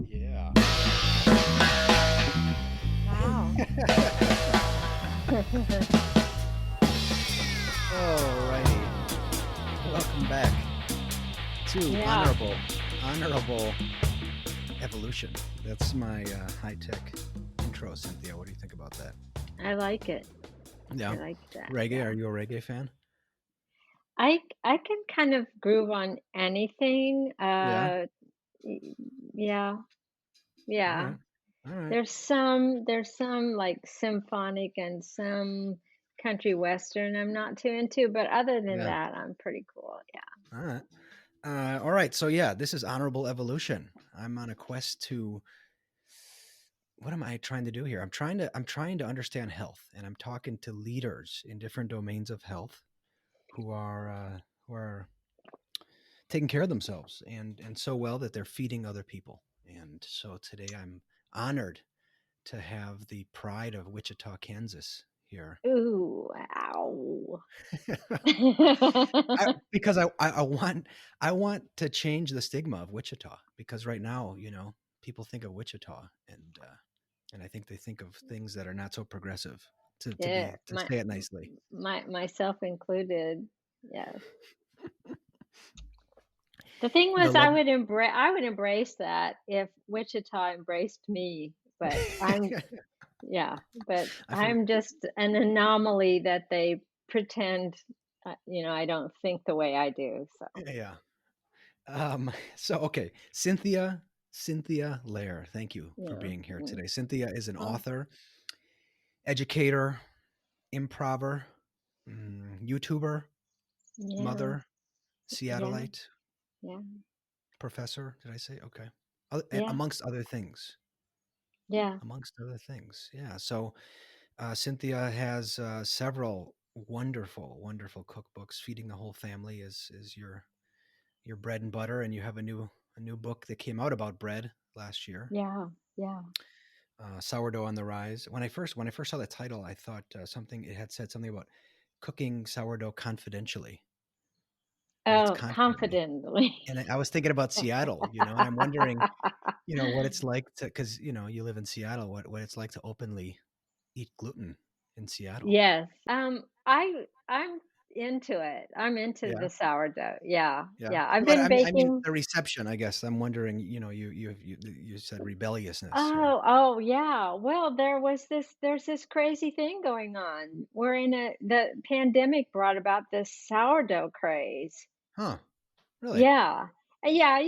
Yeah. Wow. Alrighty. Welcome back to Yeah, honorable evolution. That's my high-tech intro, Cynthia. What do you think about that? I like it. I Yeah. like that. Reggae. Yeah. Are you a reggae fan? I can kind of groove on anything. Yeah. Y- yeah. All Yeah. right. All right. There's some like symphonic and some country western I'm not too into, but other than Yeah. that, I'm pretty cool. Yeah. All right. All right. So yeah, this is honorable evolution. I'm on a quest to what am I trying to do here? I'm trying to understand health, and I'm talking to leaders in different domains of health who are taking care of themselves and so well that they're feeding other people. And so today I'm honored to have the pride of Wichita, Kansas here. Ooh, ow. Because I want to change the stigma of Wichita because right now, people think of Wichita and I think they think of things that are not so progressive Yeah, to say it nicely. myself included. Yes. The thing The was, love I would embrace that if Wichita embraced me, but yeah, but I for, I'm just an anomaly that they pretend, I don't think the way I do. So yeah. So okay, Cynthia Lair, thank you for yeah, being here mm. today. Cynthia is an Oh author, educator, improver, YouTuber, yeah, mother, yeah, Seattleite, yeah, professor. Did I say okay? yeah, Amongst other things. yeah, Amongst other things. Yeah. So Cynthia has several wonderful, wonderful cookbooks. Feeding the Whole Family is your bread and butter, and you have a new book that came out about bread last year. yeah, yeah. Sourdough on the Rise. When I first saw the title, I thought something it had said something about cooking sourdough confidentially, but it's Oh, confidently. confidently. And I was thinking about Seattle, and I'm wondering, what it's like to, because you live in Seattle, what it's like to openly eat gluten in Seattle. Yes. I'm into it. I'm into Yeah, the sourdough. Yeah. yeah. Yeah. I've But been I mean baking. the reception. I guess I'm wondering. You said rebelliousness or Oh, yeah. Well, there's this crazy thing going on. The pandemic brought about this sourdough craze. huh? Really? Yeah. Yeah,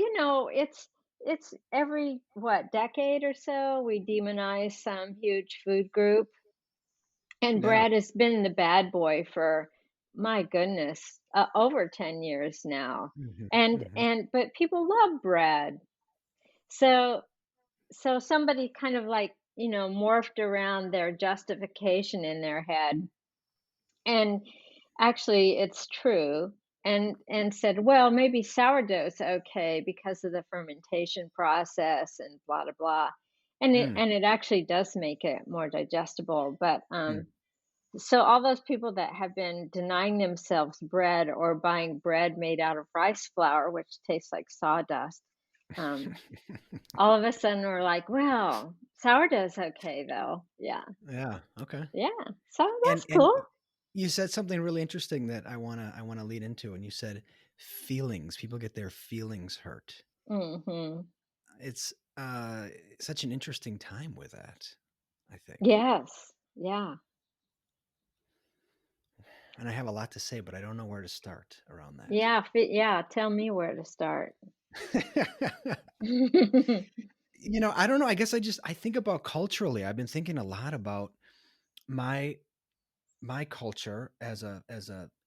it's every what, decade or so we demonize some huge food group. And Yeah. Brad has been the bad boy for, my goodness, over 10 years now. Hmm. Hmm. But people love Brad. So somebody kind of like, morphed around their justification in their head. And actually it's true. And said, well, maybe sourdough's okay because of the fermentation process and blah blah blah. Mm, And it actually does make it more digestible. But mm. so all those people that have been denying themselves bread or buying bread made out of rice flour, which tastes like sawdust, um, all of a sudden we're like, well, sourdough's okay though. Yeah, Yeah. Okay. yeah. So And that's and cool. you said something really interesting that I wanna lead into, and you said feelings. People get their feelings hurt. Hmm. It's such an interesting time with that, I think. Yes. Yeah. And I have a lot to say, but I don't know where to start around that. Yeah. Yeah. Tell me where to start. I don't know. I guess I think about culturally. I've been thinking a lot about my my culture as a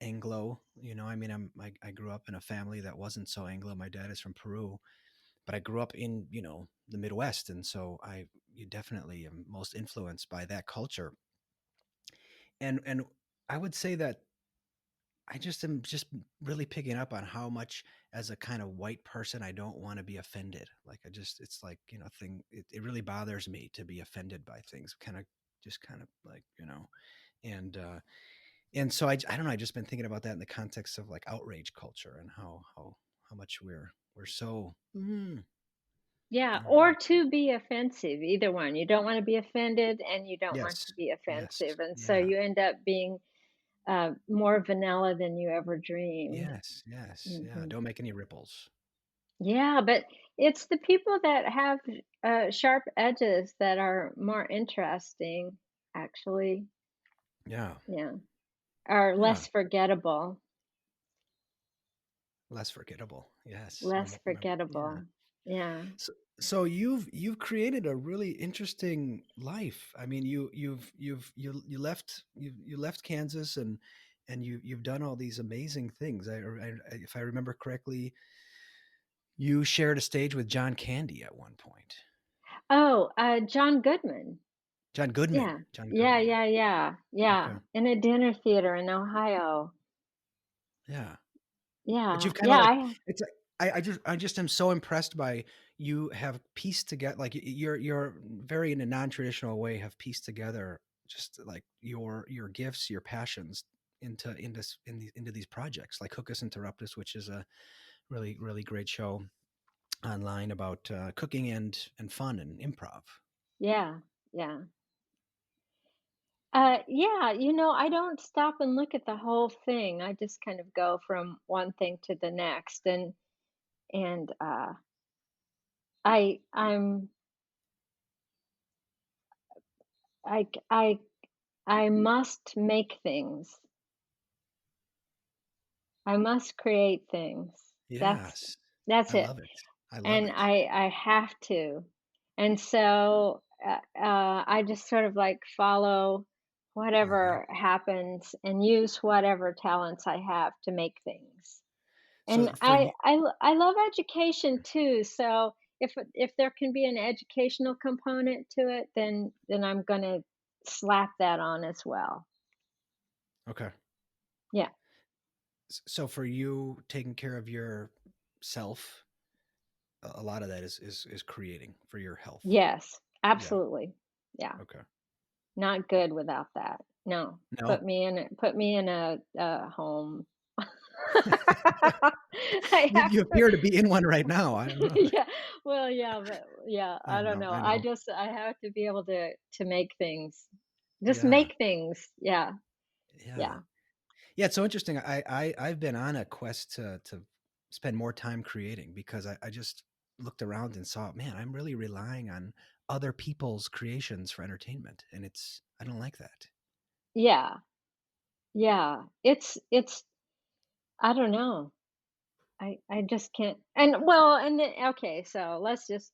Anglo. I mean, I grew up in a family that wasn't so Anglo. My dad is from Peru, but I grew up in the Midwest, and so I you definitely am most influenced by that culture. And I would say that I just am just really picking up on how much as a kind of white person I don't want to be offended. Like it's like it really bothers me to be offended by things. Kind of like and and so I don't know. I just been thinking about that in the context of like outrage culture and how much we're so Yeah, I don't or know. to be offensive, either one. You don't wanna be offended, and you don't want to Yes. be Yes. offensive, and so Yeah. you end up being, more vanilla than you ever dreamed. Yes. Yes. Yeah. Mhm. Don't make any ripples. Yeah, but it's the people that have, sharp edges that are more interesting, actually. Yeah. Yeah, are Yeah. less forgettable, Less forgettable. Yes. less Yeah. forgettable. Yeah. So, so you've created a really interesting life. I mean, you left you left Kansas and you've done all these amazing things. If I remember correctly, you shared a stage with John Candy at one point. Oh, John Goodman. John Goodman. Yeah. John Yeah, Goodman. yeah, yeah, yeah, Okay. in a dinner theater in Ohio. Yeah. But Yeah, you've kind of yeah, like I it's like I just am so impressed by you have pieced together like you're very in a non-traditional way have pieced together just like your gifts, your passions into these projects like Hook Us Interrupt Us, which is a really great show online about cooking and fun and improv. yeah, yeah. Yeah, I don't stop and look at the whole thing. I just kind of go from one thing to the next, and I'm I I must make things. I must create things. Yes. That's I it. love it. I love And it. I have to. And so, I just sort of, like, follow Uh-huh. whatever happens and use whatever talents I have to make things. So And for you I love education too, so if there can be an educational component to it, then I'm gonna slap that on as well. okay. Yeah. So for you taking care of yourself, a lot of that is creating for your health. Yes, Yeah. absolutely. Yeah. Okay. Not good without that. No. No. Put me in a home. I You have you to appear to be in one right now. I don't know. yeah, well, yeah, but yeah, I I don't know. know. I know. I have to be able to make things. Just Yeah. make things. Yeah, Yeah. yeah. Yeah. It's so interesting. I've been on a quest to spend more time creating because I just looked around and saw, man, I'm really relying on other people's creations for entertainment. And I don't like that. Yeah, yeah. It's I don't know. I just can't and well, and then okay, so let's just,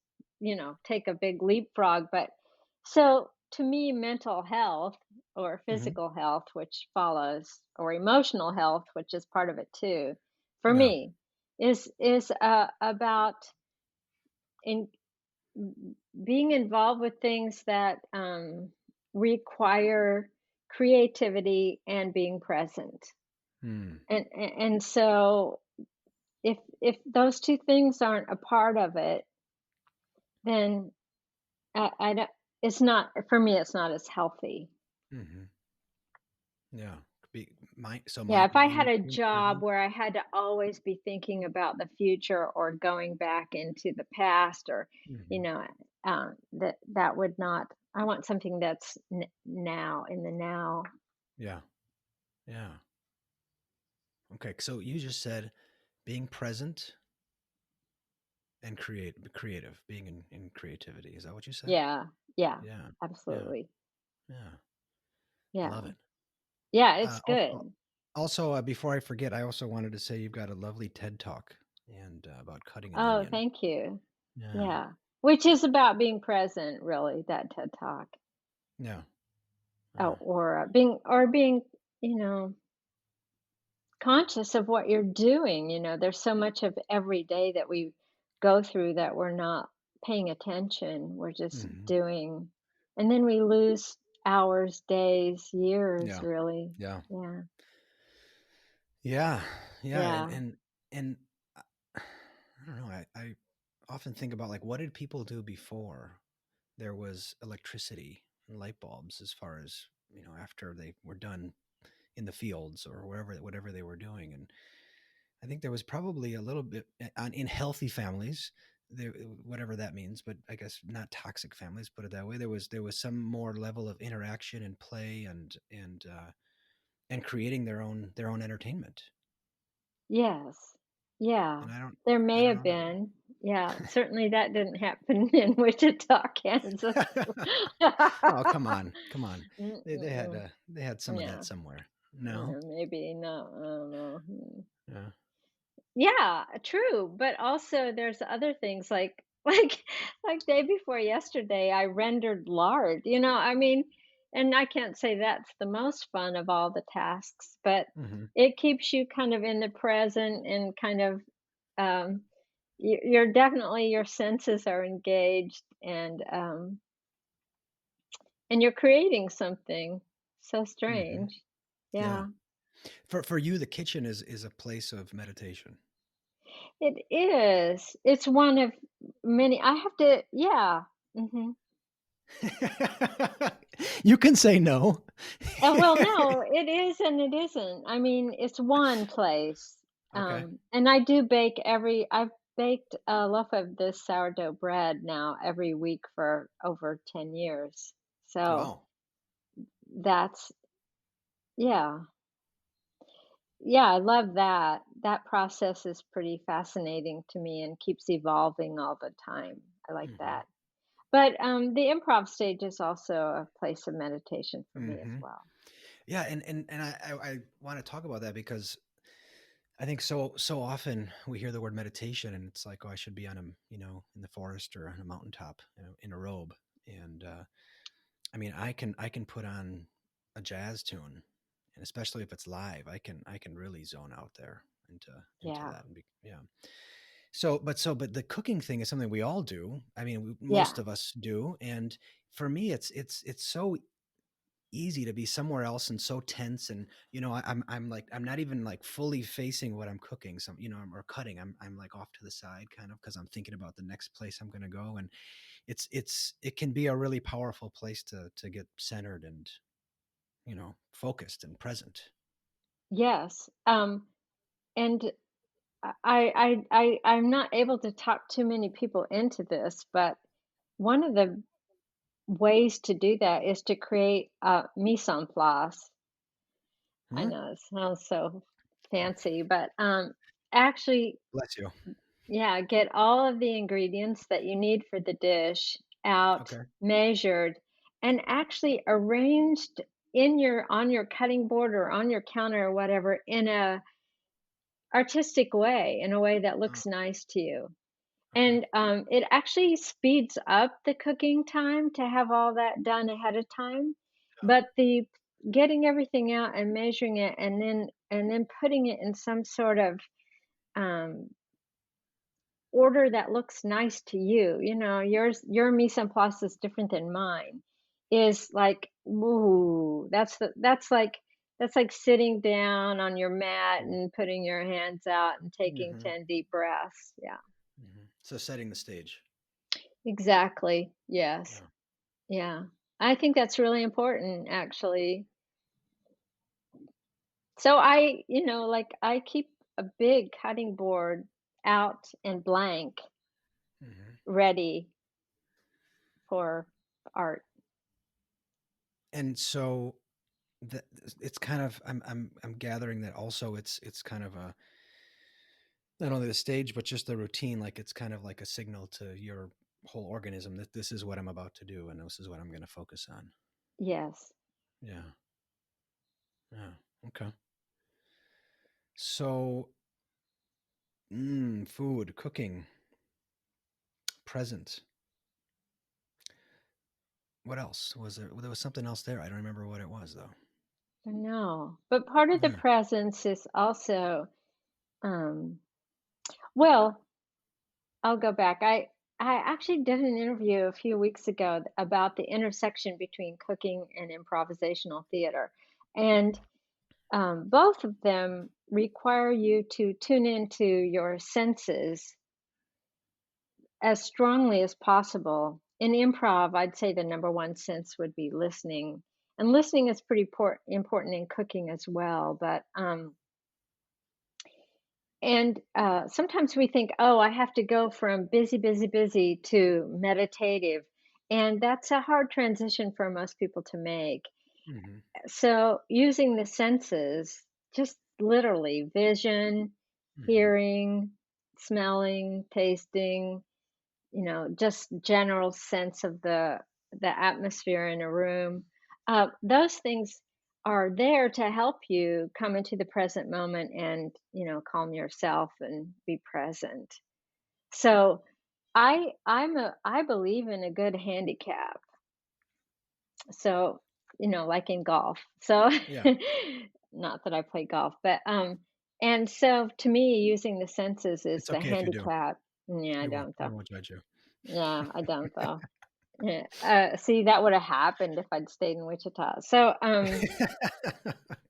take a big leapfrog, but so to me, mental health or Hmm. physical health, which follows, or emotional health, which is part of it too, for Yeah. me, is about in being involved with things that require creativity and being present. Hmm. And so if those 2 things aren't a part of it, then I don't it's not for me, it's not as healthy. Hmm. Yeah. Be Yeah, if I had being a being job present. where I had to always be thinking about the future or going back into the past or, you Hmm. know, that would not I want something that's n now, in the now. Yeah. Yeah. Okay. So you just said being present and creative, being in creativity. Is that what you said? Yeah, yeah, Yeah. Yeah. absolutely. Yeah. I Yeah. love it. Yeah, it's Also, good. before I forget, I also wanted to say you've got a lovely TED talk and about cutting an Oh, onion. thank you. Yeah. Yeah. Which is about being present, really, that TED Talk. Yeah. Oh, Yeah. or being, you know, conscious of what you're doing, there's so much of every day that we go through that we're not paying attention. We're just Hmm. doing, and then we lose hours, days, years, Yeah. really. Yeah. Yeah. Yeah. Yeah. Yeah. And I don't know. I often think about like what did people do before there was electricity and light bulbs as far as after they were done in the fields or whatever they were doing. And I think there was probably a little bit in healthy families. there, whatever that means, but I guess not toxic families, put it that way. There was some more level of interaction and play and creating their own entertainment. Yes. Yeah. And There I may don't have know been. Yeah, certainly that didn't happen in Wichita, Kansas. that. Oh, come on, come on. Mm-mm-mm. They had some of that Yeah. somewhere. No, Yeah, maybe not. I don't know. yeah. Yeah, true, but also there's other things like like day before yesterday, I rendered lard, I mean, and I can't say that's the most fun of all the tasks, but Hmm. it keeps you kind of in the present and kind of, um, you're definitely your senses are engaged and you're creating something. So Hmm. strange. Yeah. Yeah. For you, the kitchen is a place of meditation. It is. It's one of many I have to yeah. Mhm. You can say no. Well, no, it is and it isn't. I mean, it's one place. Okay. And I do bake I've baked a loaf of this sourdough bread now every week for over 10 years. So Wow. that's, yeah. Yeah, I love that. That process is pretty fascinating to me and keeps evolving all the time. I like Hmm. that. But the improv stage is also a place of meditation for me as Hmm. well. Yeah, and I want to talk about that because I think so often we hear the word meditation and it's like, oh, I should be on in the forest or on a mountaintop, in a robe. And I mean, I can put on a jazz tune, and especially if it's live, I can really zone out there into Yeah. that and yeah. So but the cooking thing is something we all do. I mean, most Yeah. of us do, and for me, it's so easy to be somewhere else and so tense, and I'm like I'm not even like fully facing what I'm cooking, or cutting. I'm like off to the side kind of because I'm thinking about the next place I'm going to go, and it can be a really powerful place to get centered and focused and present. Yes. And I'm not able to talk too many people into this, but one of the ways to do that is to create a mise en place. I Huh? know it sounds so fancy, but actually, Bless you. yeah, get all of the ingredients that you need for the dish out, Okay. measured, and actually arranged in your on your cutting board or on your counter or whatever in a artistic way, in a way that Oh, looks nice to you. okay. And it actually speeds up the cooking time to have all that done ahead of time. Yeah. But the getting everything out and measuring it and then putting it in some sort of um, order that looks nice to you. Your mise en place is different than mine. Is like, ooh, that's like sitting down on your mat and putting your hands out and taking Hmm. 10 deep breaths. Yeah. So setting the stage. Exactly. Yes. Yeah. Yeah. I think that's really important actually. So like I keep a big cutting board out and blank Hmm. ready for art. And so that it's kind of I'm gathering that also it's kind of a not only the stage but just the routine, like it's kind of like a signal to your whole organism that this is what I'm about to do and this is what I'm going to focus on. Yes. Yeah. Yeah. Okay. So, food, cooking, present. What else was there? Well, there was something else there. I don't remember what it was though. I know. But part of the Yeah. presence is also um well, I'll go back. I actually did an interview a few weeks ago about the intersection between cooking and improvisational theater. And both of them require you to tune into your senses as strongly as possible. In improv, I'd say the number one sense would be listening. And listening is pretty important in cooking as well. But and sometimes we think, oh, I have to go from busy, busy, busy to meditative. And that's a hard transition for most people to make. Mhm. So, using the senses, just literally vision, Mhm. hearing, smelling, tasting, just general sense of the atmosphere in a room. Those things are there to help you come into the present moment and calm yourself and be present. So, I believe in a good handicap. So, like in golf. So, Yeah. not that I play golf, but and so to me, using the senses is It's the okay if you do. handicap. Yeah, I don't We though. won't judge you. Yeah, I don't though. Yeah. See, that would have happened if I'd stayed in Wichita. So,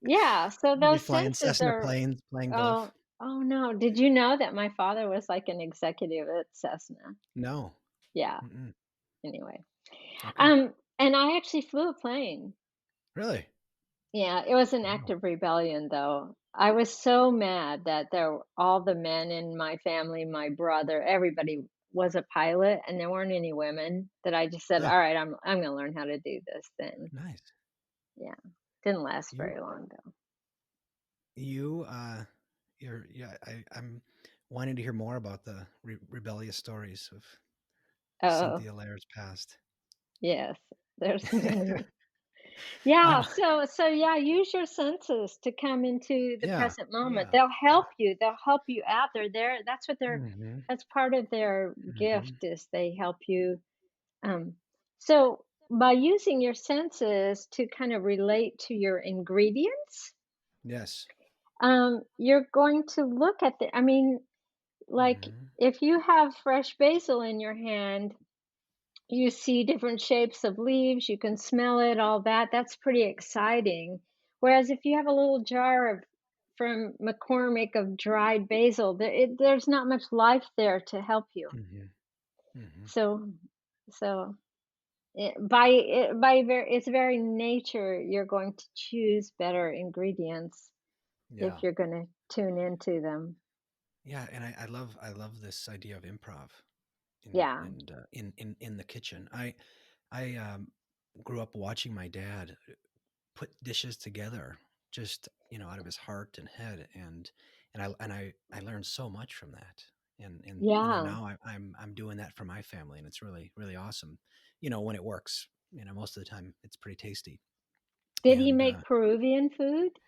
yeah, so You'll be those flying senses Cessna are, planes, playing oh, golf. oh no. Did you know that my father was like an executive at Cessna? No. Yeah, Mm-mm. anyway. Okay. And I actually flew a plane. Really? Yeah, it was an act Wow. of rebellion, though. I was so mad that all the men in my family, my brother, everybody was a pilot, and there weren't any women. That I just said, Ah, "All right, I'm gonna learn how to do this." Then, nice. yeah, didn't last You very long though. you, yeah, I'm wanting to hear more about the rebellious stories of Oh, Cynthia Lair's past. yes, there's many. Yeah, I'm so yeah, use your senses to come into the yeah, present moment. yeah. They'll help you. They'll help you out. They're there. Mhm, That's part of their gift mhm. is they help you. Um, so by using your senses to kind of relate to your ingredients, Yes. you're going to look at I mean, like Mhm, if you have fresh basil in your hand, you see different shapes of leaves, you can smell it, all that. That's pretty exciting. Whereas if you have a little jar of from McCormick of dried basil, there's not much life there to help you. mhm, mhm. So, so by its very nature, you're going to choose better ingredients if Yeah. you're going to tune into them. Yeah, and I love this idea of improv Yeah, in the kitchen. I grew up watching my dad put dishes together just, out of his heart and head, and I learned so much from that. And yeah. now I'm doing that for my family, and it's really really awesome. When it works, most of the time it's pretty tasty. Did he And make Peruvian food?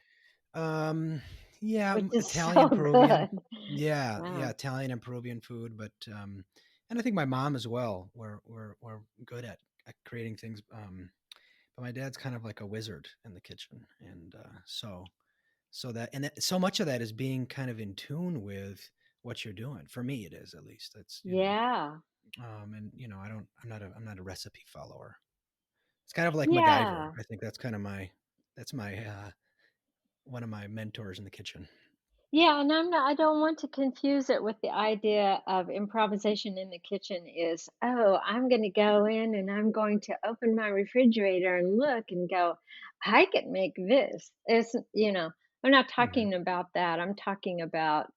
um, yeah, Which is so Italian, Peruvian. good. Yeah, yeah, Wow. Italian and Peruvian food, but and I think my mom as well. We're good at creating things. But my dad's kind of like a wizard in the kitchen, and so much of that is being kind of in tune with what you're doing. For me, it is at least. That's Yeah. and I'm not a recipe follower. It's kind of like MacGyver. Yeah. I think that's my one of my mentors in the kitchen. Yeah, and I don't want to confuse it with the idea of improvisation in the kitchen is, oh, I'm going to go in and I'm going to open my refrigerator and look and go, I can make this. I'm not Hmm. talking about that. I'm talking about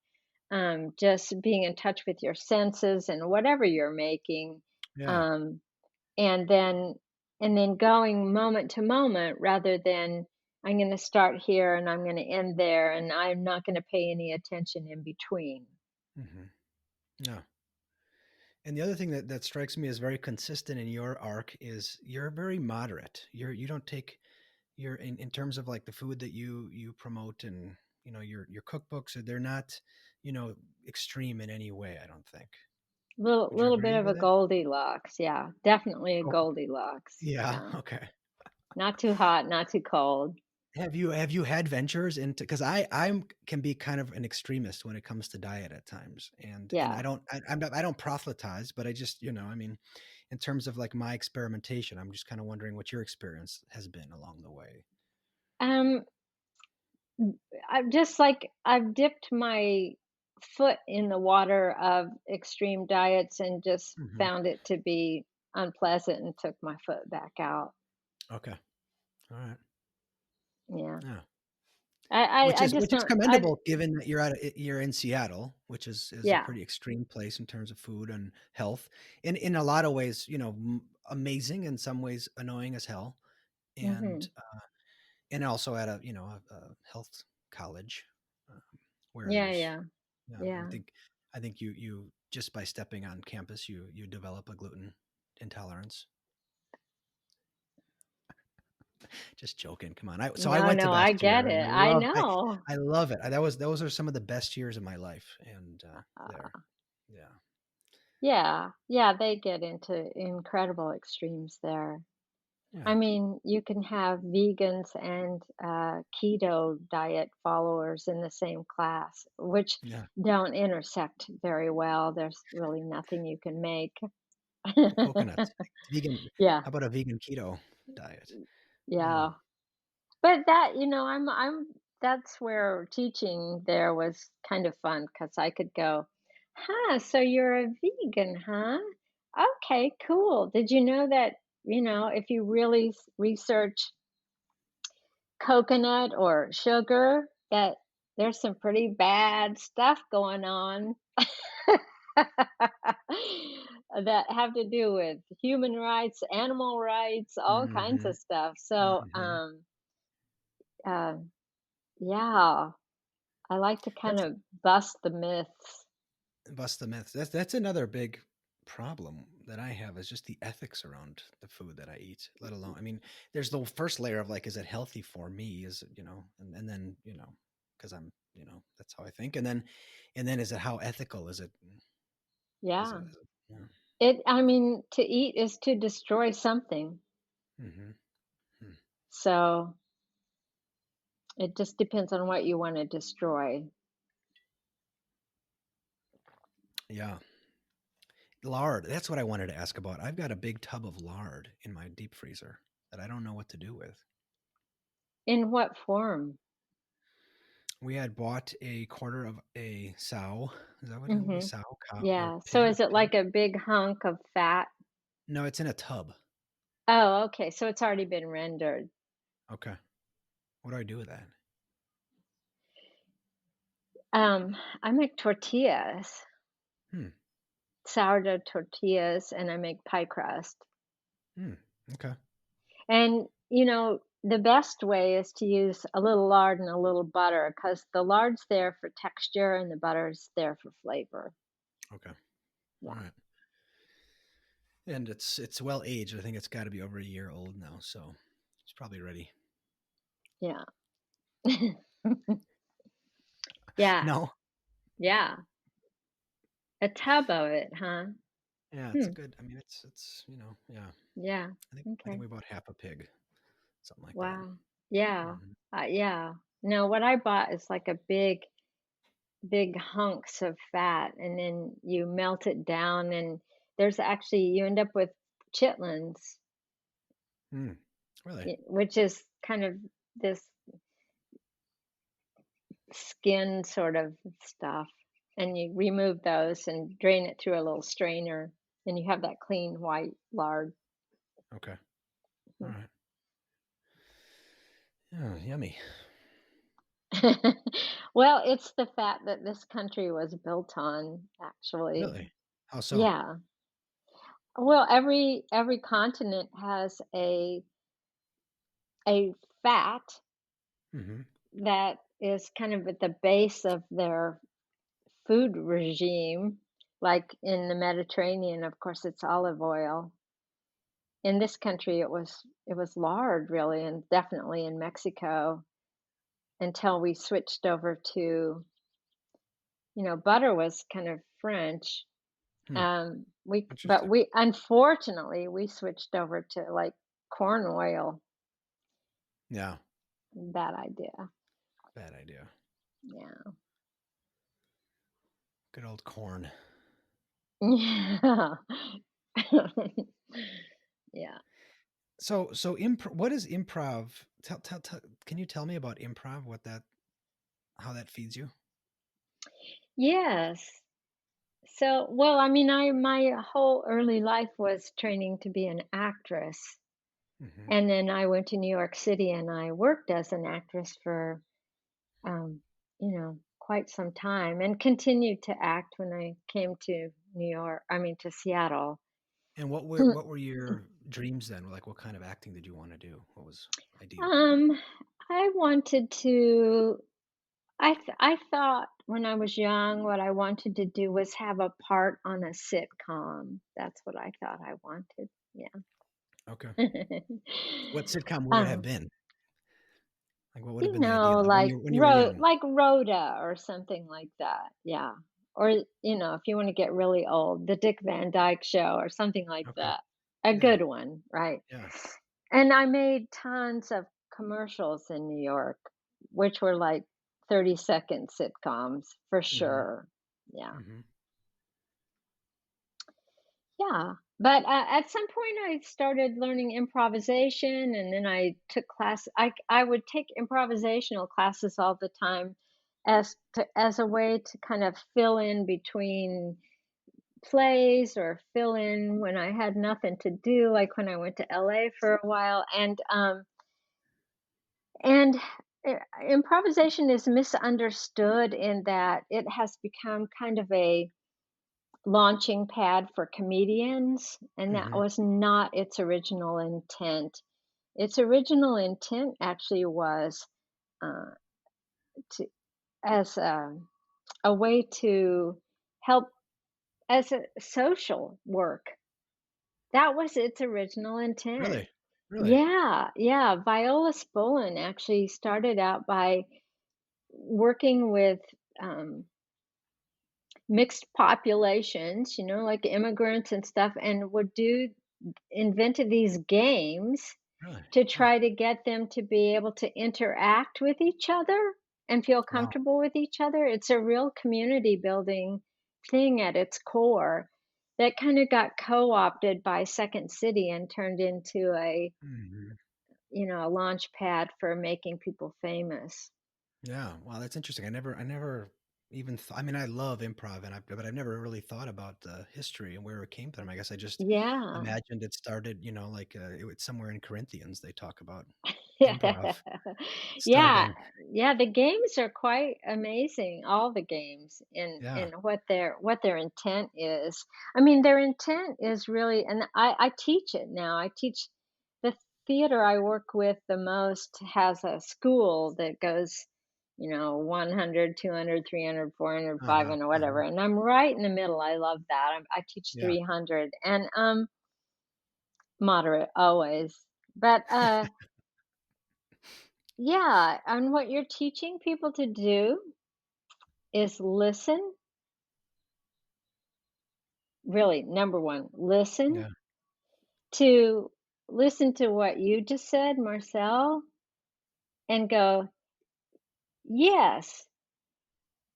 just being in touch with your senses and whatever you're making. Yeah. Um, and then going moment to moment rather than I'm going to start here and I'm going to end there and I'm not going to pay any attention in between. Hmm. No. And the other thing that strikes me as very consistent in your arc is you're very moderate. You don't take your in terms of like the food that you promote, and your cookbooks, they're not, you know, extreme in any way, I don't think. Would you Little bit agree of a with that? Goldilocks, yeah, definitely a Oh, Goldilocks, yeah. yeah, Okay. not too hot, not too cold, Have you had ventures into, because I'm can be kind of an extremist when it comes to diet at times, and yeah. I don't proselytize, but I just, I mean, in terms of like my experimentation, I'm just kind of wondering what your experience has been along the way. um I've just like I've dipped my foot in the water of extreme diets and just Hmm. found it to be unpleasant and took my foot back out. Okay. All right. Yeah. Yeah. I just which is don't I commendable given that you're in Seattle, which is a yeah. pretty extreme place in terms of food and health. In a lot of ways, you know, amazing, in some ways annoying as hell, and Mhm. also at a, you know, a health college, um, where Yeah, there's, yeah. yeah, Yeah. I think you just by stepping on campus, you develop a gluten intolerance. Just joking. Come on. I No, went to no, I get Bastyr and it. I know. I love it. That was those are some of the best years of my life, and there. Uh, Yeah. yeah. Yeah, they get into incredible extremes there. I Yeah. mean, you can have vegans and keto diet followers in the same class, which Yeah. don't intersect very well. There's really nothing you can make. Coconuts. Vegan. Yeah, How about a vegan keto diet? Yeah. yeah. But that, that's where teaching there was kind of fun because I could go, huh, so you're a vegan, huh? Okay, cool. Did you know that, if you really research coconut or sugar, that there's some pretty bad stuff going on that have to do with human rights, animal rights, all kinds Mhm. of stuff. So, Mhm. uh, yeah, I like to kind That's of bust the myths. bust the myths. That's another big problem that I have, is just the ethics around the food that I eat, let alone, I mean, there's the first layer of like, is it healthy for me? Is it, you know, and then, you know, because I'm, you know, that's how I think. And then is it, how ethical is it? Yeah. Is it, yeah. I mean, to eat is to destroy something. Mhm. Hmm. So it just depends on what you want to destroy. Yeah. Lard. That's what I wanted to ask about. I've got a big tub of lard in my deep freezer that I don't know what to do with. In what form? We had bought a quarter of a sow. Is that what it would be? Mhm. Sow, cow, or Yeah. So pig? is it Pig? like a big hunk of fat? No, it's in a tub. Oh, okay. So it's already been rendered. Okay. What do I do with that? I make tortillas, Hmm. sourdough tortillas, and I make pie crust. Hmm. Okay. And, the best way is to use a little lard and a little butter because the lard's there for texture and the butter's there for flavor. Okay. All Yeah. right. And it's well aged. I think it's got to be over a year old now, so it's probably ready. Yeah. Yeah. No. Yeah. A tub of it, huh? Yeah, it's a Hmm. good. I mean, it's you know, yeah. Yeah. I think Okay. we bought half a pig, something like that. Wow. Yeah. Hmm. Yeah. No, what I bought is like a big hunks of fat, and then you melt it down, and there's actually you end up with chitlins, Hmm. Really? which is kind of this skin sort of stuff. And you remove those and drain it through a little strainer, and you have that clean white lard. Okay. All right. Yeah, yummy. Well, it's the fat that this country was built on, actually. Really? How so? Yeah. Well, every continent has a fat Hmm. that is kind of at the base of their food regime. Like in the Mediterranean, of course, it's olive oil. In this country, it was lard, really, and definitely in Mexico until we switched over to, butter was kind of French. Hmm. But Interesting. we unfortunately we switched over to like corn oil. Yeah. Bad idea. Bad idea. Yeah. Good old corn. Yeah. Yeah. So what is improv? Can you tell me about improv? What that, how that feeds you? Yes. So, well, I mean, I my whole early life was training to be an actress. Hmm. And then I went to New York City and I worked as an actress for um, quite some time, and continued to act when I came to to Seattle. And what were your dreams then? Like, what kind of acting did you wanna do? What was ideal? Um, I wanted to I thought when I was young, what I wanted to do was have a part on a sitcom. That's what I thought I wanted. Yeah. Okay. What sitcom would it have um, been? Like, what would have been the idea? Like, like when you were young? Like Rhoda or something like that. Yeah. Or if you want to get really old, the Dick Van Dyke Show or something like Okay. that. A Yeah, good one, right? yeah. And I made tons of commercials in New York, which were like 30-second sitcoms for Mhm, sure. Yeah. mhm. Yeah. But at some point, I started learning improvisation, and then I took class. I would take improvisational classes all the time, as a way to kind of fill in between plays, or fill in when I had nothing to do, like when I went to LA for a while. And improvisation is misunderstood in that it has become kind of a launching pad for comedians, and that Mhm. was not its original intent. Its original intent actually was, uh, to as a way to help, as a social work. That was its original intent. Really? Really? Yeah, yeah. Viola Spolin actually started out by working with um, mixed populations, like immigrants and stuff, and would do invented these games Really? to Huh. try to get them to be able to interact with each other and feel Wow. comfortable with each other. It's a real community building thing at its core that kind of got co-opted by Second City and turned into Mhm. a launch pad for making people famous. Yeah. Wow, that's interesting. I never even I mean, I love improv but I've never really thought about the history and where it came from. I guess I just Yeah. imagined it started, like, it was somewhere in Corinthians they talk about improv Yeah, starting. yeah, the games are quite amazing, all the games Yeah. in what their intent is. I mean, their intent is really, and I teach it now. I teach the theater I work with the most has a school that goes, 100, 200, 300, 400, Uh-huh, 500, whatever. uh-huh. And I'm right in the middle. I love that. I teach Yeah. 300, and moderate always. But yeah, and what you're teaching people to do is listen, really, number 1, listen Yeah. to what you just said, Marcel, and go, "Yes."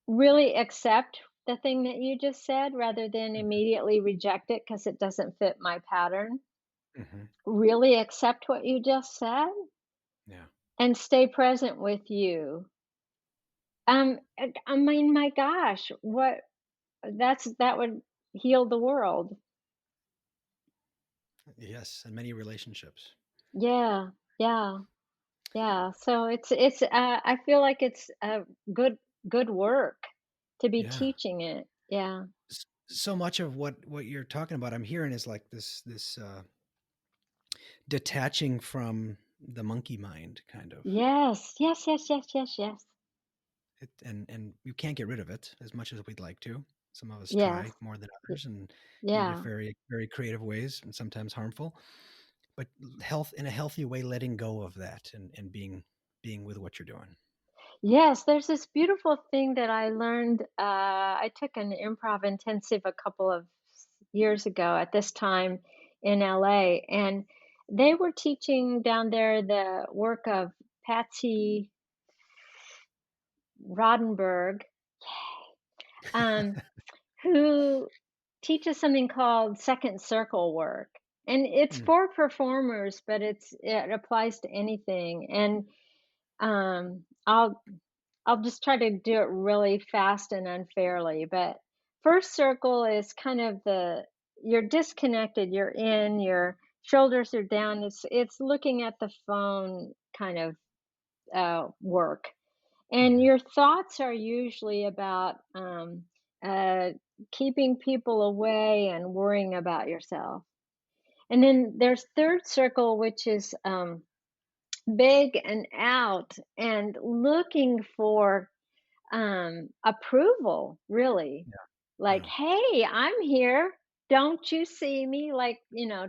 Really accept the thing that you just said rather than Mhm. immediately reject it because it doesn't fit my pattern. Mhm. Really accept what you just said Yeah. and stay present with you. I mean, my gosh, that would heal the world. Yes, and many relationships. Yeah, yeah, yeah. So I feel like it's good work to be Yeah. teaching it. Yeah. So much of what you're talking about, I'm hearing is like this detaching from the monkey mind, kind of. Yes, yes, yes, yes, yes, yes. And you can't get rid of it as much as we'd like to. Some of us Yes. try more than y- others, and in Yeah. very very creative ways, and sometimes harmful. But health in a healthy way, letting go of that and being with what you're doing. Yes, there's this beautiful thing that I learned. I took an improv intensive a couple of years ago at this time in LA, and they were teaching down there the work of Patsy Rodenburg, um, who teaches something called second circle work. And it's Mm, for performers, but it applies to anything. And um, I'll I'll just try to do it really fast and unfairly. But first circle is kind of you're disconnected, you're in, your shoulders are down. It's looking at the phone kind of work. And Mhm. your thoughts are usually about uh, keeping people away and worrying about yourself. And then there's third circle, which is big and out and looking for approval, really. Yeah. Like, Yeah. "Hey, I'm here. Don't you see me?" Like,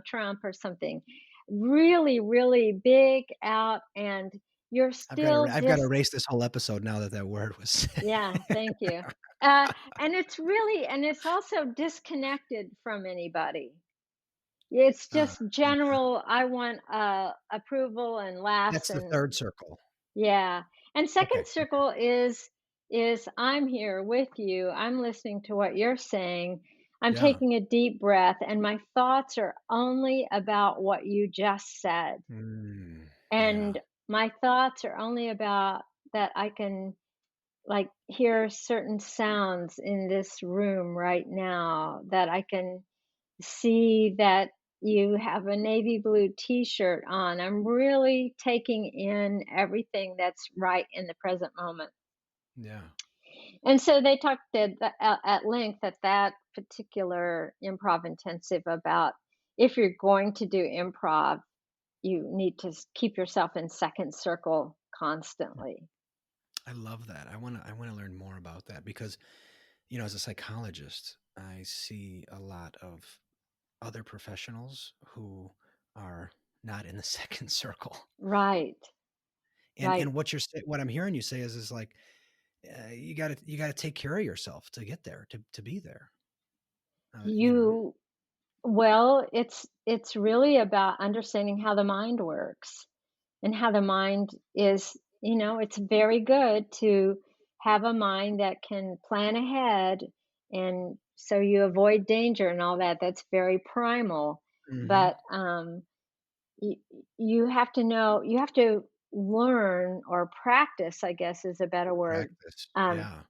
Trump or something. Really, really big out, and you're still I've gotta erase this whole episode now that that word was said. yeah, thank you. Uh, and it's also disconnected from anybody. It's just Yeah. general, I want, approval and laughs That's the and 3rd circle. yeah. And second Okay, okay. circle is I'm here with you. I'm listening to what you're saying. I'm Yeah. taking a deep breath and my thoughts are only about what you just said. Mm. Yeah. And my thoughts are only about that I can like hear certain sounds in this room right now, that I can see that you have a navy blue t-shirt on. I'm really taking in everything that's right in the present moment. Yeah. And so they talked at length at that particular improv intensive about if you're going to do improv, you need to keep yourself in second circle constantly. I love that. I wanna learn more about that because, as a psychologist, I see a lot of other professionals who are not in the 2nd circle. Right, right. And what I'm hearing you say is like, you gotta take care of yourself to get there, to be there. You know? You Well, it's really about understanding how the mind works and how the mind is, it's very good to have a mind that can plan ahead and so you avoid danger and all that. That's very primal. Mhm. But you, you have to know, you have to learn or practice, I guess is a better word. Practice. Um, Yeah.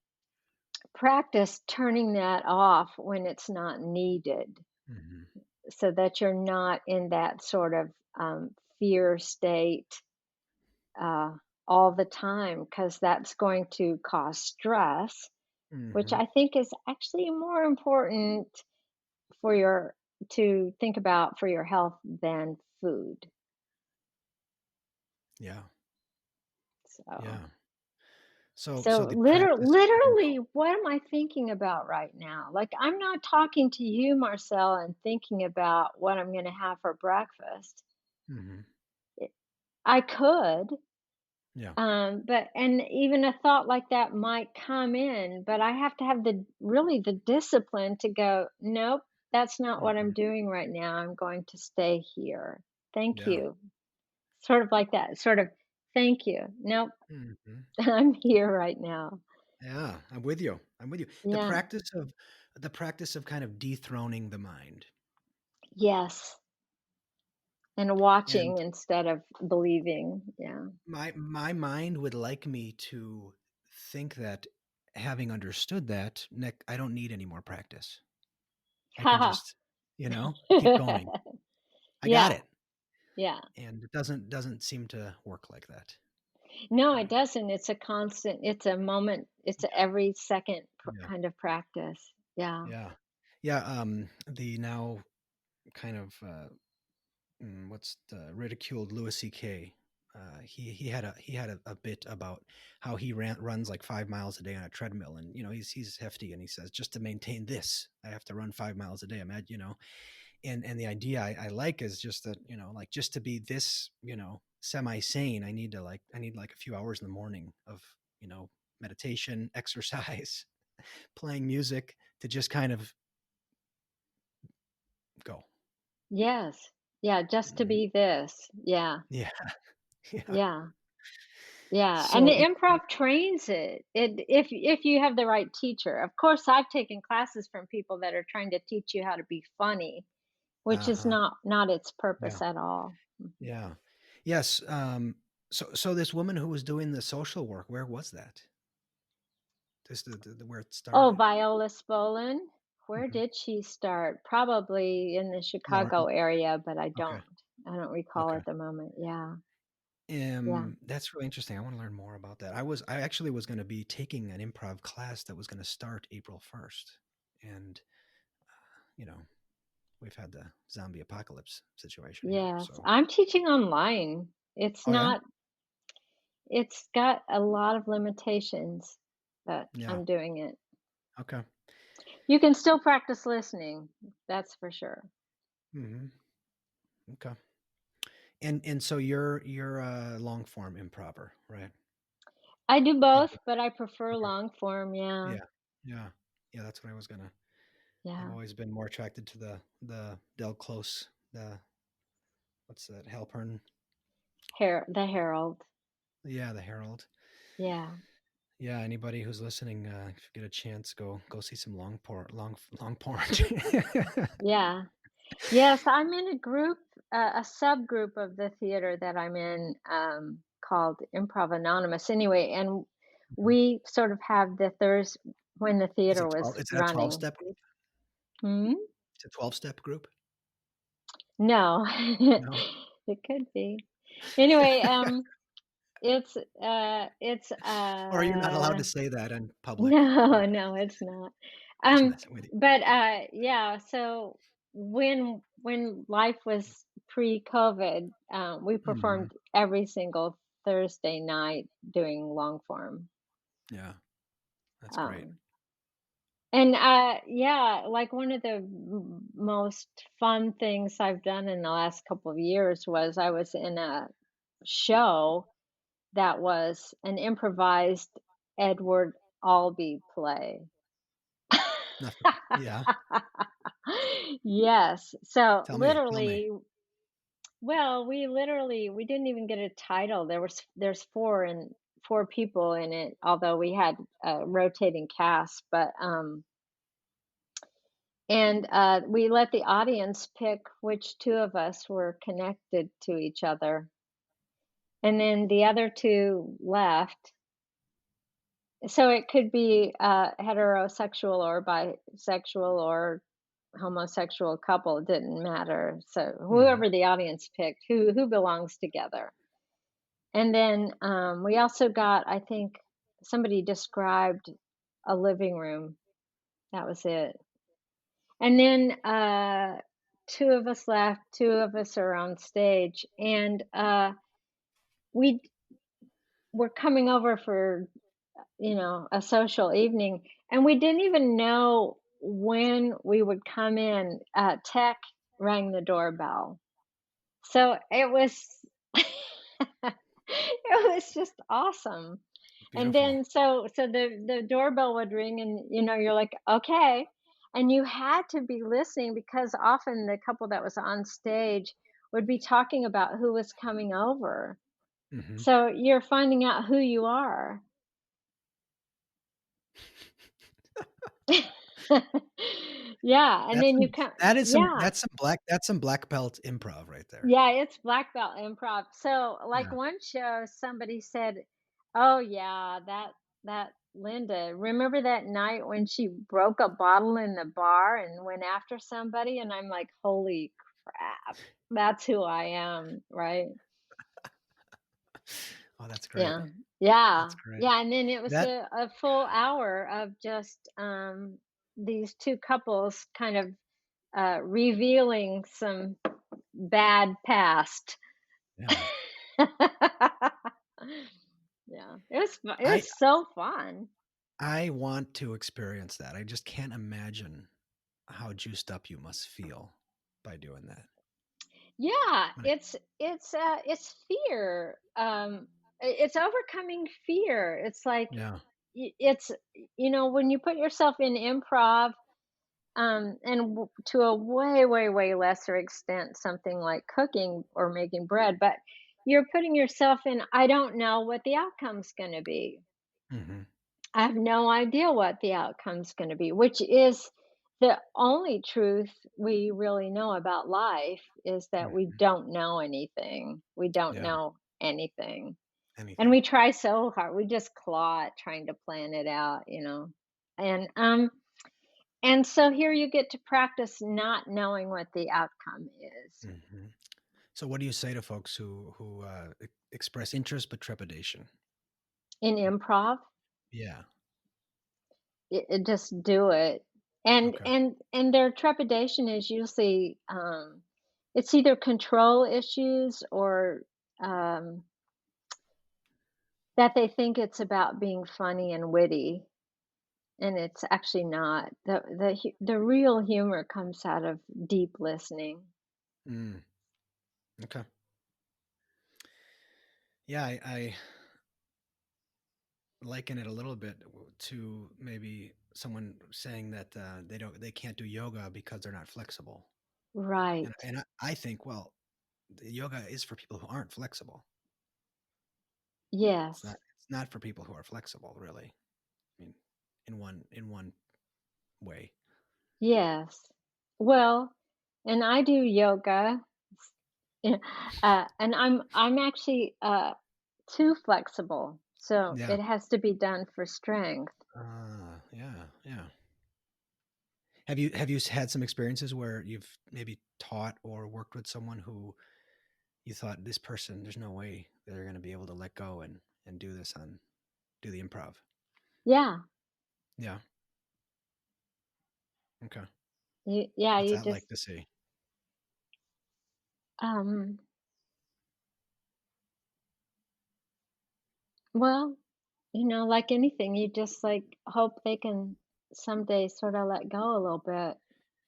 Practice turning that off when it's not needed Mhm. so that you're not in that sort of fear state uh, all the time, because that's going to cause stress, which Mhm. I think is actually more important for your to think about for your health than food. Yeah. So, Yeah. So so the practice of letting literally, go. what am I thinking about right now? Like, I'm not talking to you, Marcel, and thinking about what I'm going to have for breakfast. Mhm. It- I could, Yeah. but and even a thought like that might come in, but I have to have the discipline to go, nope, that's not what I'm Mhm. doing right now. I'm going to stay here. Thank Yeah. you. Sort of like that. Sort of, thank you. Nope, Mhm. I'm here right now. Yeah, I'm with you. I'm with you. Yeah. The practice of kind of dethroning the mind. Yes. And And watching instead of believing. Yeah. my mind would like me to think that having understood that, Nick, I don't need any more practice. I can Haha. just, keep going. I got Yeah. it. Yeah. And it doesn't seem to work like that. No, it Um, doesn't. It's a constant, it's a moment, it's a every second yeah. kind of practice. Yeah. Yeah. Yeah, the now kind of, what's the ridiculed Louis CK. He had a bit about how he runs like 5 miles a day on a treadmill, and he's hefty, and he says just to maintain this, I have to run 5 miles a day. I'm at and the idea I like is just that like just to be this semi sane, I need like a few hours in the morning of meditation, exercise, playing music to just kind of go. Yes. Yeah, just to Mhm. be this. Yeah. Yeah, yeah. Yeah. Yeah. And the So improv trains it. If you have the right teacher. Of course, I've taken classes from people that are trying to teach you how to be funny, which is uh-huh. not its Yeah. purpose at all. Mhm. Yeah. Yes, so this woman who was doing the social work, where was that? Just where it Oh, started? Viola Spolin. Where Mhm. did she start? Probably in the Oh, Chicago area, but okay, I don't recall okay. at the moment. Yeah. Yeah. That's really interesting. I wanna learn more about that. I actually was gonna be taking an improv class that was gonna start April 1st, and, you know, we've had the zombie apocalypse situation here, Yes. so I'm teaching online. It's Oh, yeah? not it's got a lot of limitations, but Yeah, I'm doing it. okay. You can still practice listening, that's for sure. Mhm, okay. And so you're a long form improver, right? I do You both, do but I prefer okay. long form, yeah. Yeah, yeah. Yeah, that's what I was gonna I've Yeah. always been more attracted to the Del Close, the what's that, Halpern? The Herald. Yeah, the Herald. Yeah. Yeah, anybody who's listening, if you get a chance, go see some long porn. Yeah. Yes, I'm in a group, a subgroup of the theater that I'm in, called Improv Anonymous anyway, and Mhm. we sort of have the Thurs when the Is theater it was 12 is that a running. 12-step group? Mhm. It's a 12-step group? No. No? It could be. Anyway, it's, Or you're not allowed to say that in public? no, Okay, no, it's not. just Um, messing with you. but, yeah, so when life was pre-COVID, we Mhm. performed every single Thursday night doing long form. Yeah, that's great. Um, and, yeah, like, one of the most fun things I've done in the last couple of years was I was in a show that was an improvised Edward Albee play. Nothing. Yeah, Yes. So, tell me. literally well, we didn't even get a title. There's 4 people in it, although we had a rotating cast, but, and, we let the audience pick which 2 of us were connected to each other, and then the other 2 left. So it could be a heterosexual or bisexual or homosexual couple, it didn't matter. So Mhm. whoever the audience picked, who belongs together. And then we also got, I think somebody described a living room. That was it. And then 2 of us left, 2 of us are on stage, and we were coming over for a social evening, and we didn't even know when we would come in. Tech rang the doorbell. So it was it was just awesome. And Beautiful. then so the doorbell would ring and you're like, "Okay." And you had to be listening because often the couple that was on stage would be talking about who was coming over. Mhm. So you're finding out who you are. Yeah, and That's then you some come that is some yeah. that's some black belt improv right there. Yeah, it's black belt improv. So, like Yeah. one show, somebody said, "Oh yeah, that Linda, remember that night when she broke a bottle in the bar and went after somebody?" And I'm like, "Holy crap. That's who I am." Right? Oh, that's great. Yeah. That's Yeah. great. Yeah, and then it was That a full hour of just these two couples kind of revealing some bad past. yeah. Yeah, it I was so fun. I want to experience that. I just can't imagine how juiced up you must feel by doing that. Yeah, When it it's fear. It's overcoming fear. It's like Yeah. it's when you put yourself in improv, and to a way, way, way lesser extent, something like cooking or making bread, but you're putting yourself in. I don't know what the outcome's going to be. Mhm. I have no idea what the outcome's gonna be, which is the only truth we really know about life is that we Mhm. don't know anything. We don't Yeah. know anything. And Anything. we try so hard. We just claw at trying to plan it out. And so here you get to practice not knowing what the outcome is. Mhm. So what do you say to folks who express interest but trepidation? In Like, improv, yeah. just do it. And Okay. and their trepidation is usually, it's either control issues or, um, that they think it's about being funny and witty, and it's actually not. The real humor comes out of deep listening. Mm, okay. Yeah, I liken it a little bit to maybe someone saying that they can't do yoga because they're not flexible. Right. And I think, well, the yoga is for people who aren't flexible. Yes. It's not for people who are flexible, really. I mean, in one way. Yes. Well, and I do yoga. Yeah, and I'm actually, too flexible, so Yeah. it has to be done for strength. Yeah, yeah. Have you had some experiences where you've maybe taught or worked with someone who you thought this person, there's no way they're going to be able to let go and do the improv? Yeah, Yeah. Okay. What's you that just, like to see? um, well, like anything, you just, like, hope they can someday sorta let go a little bit.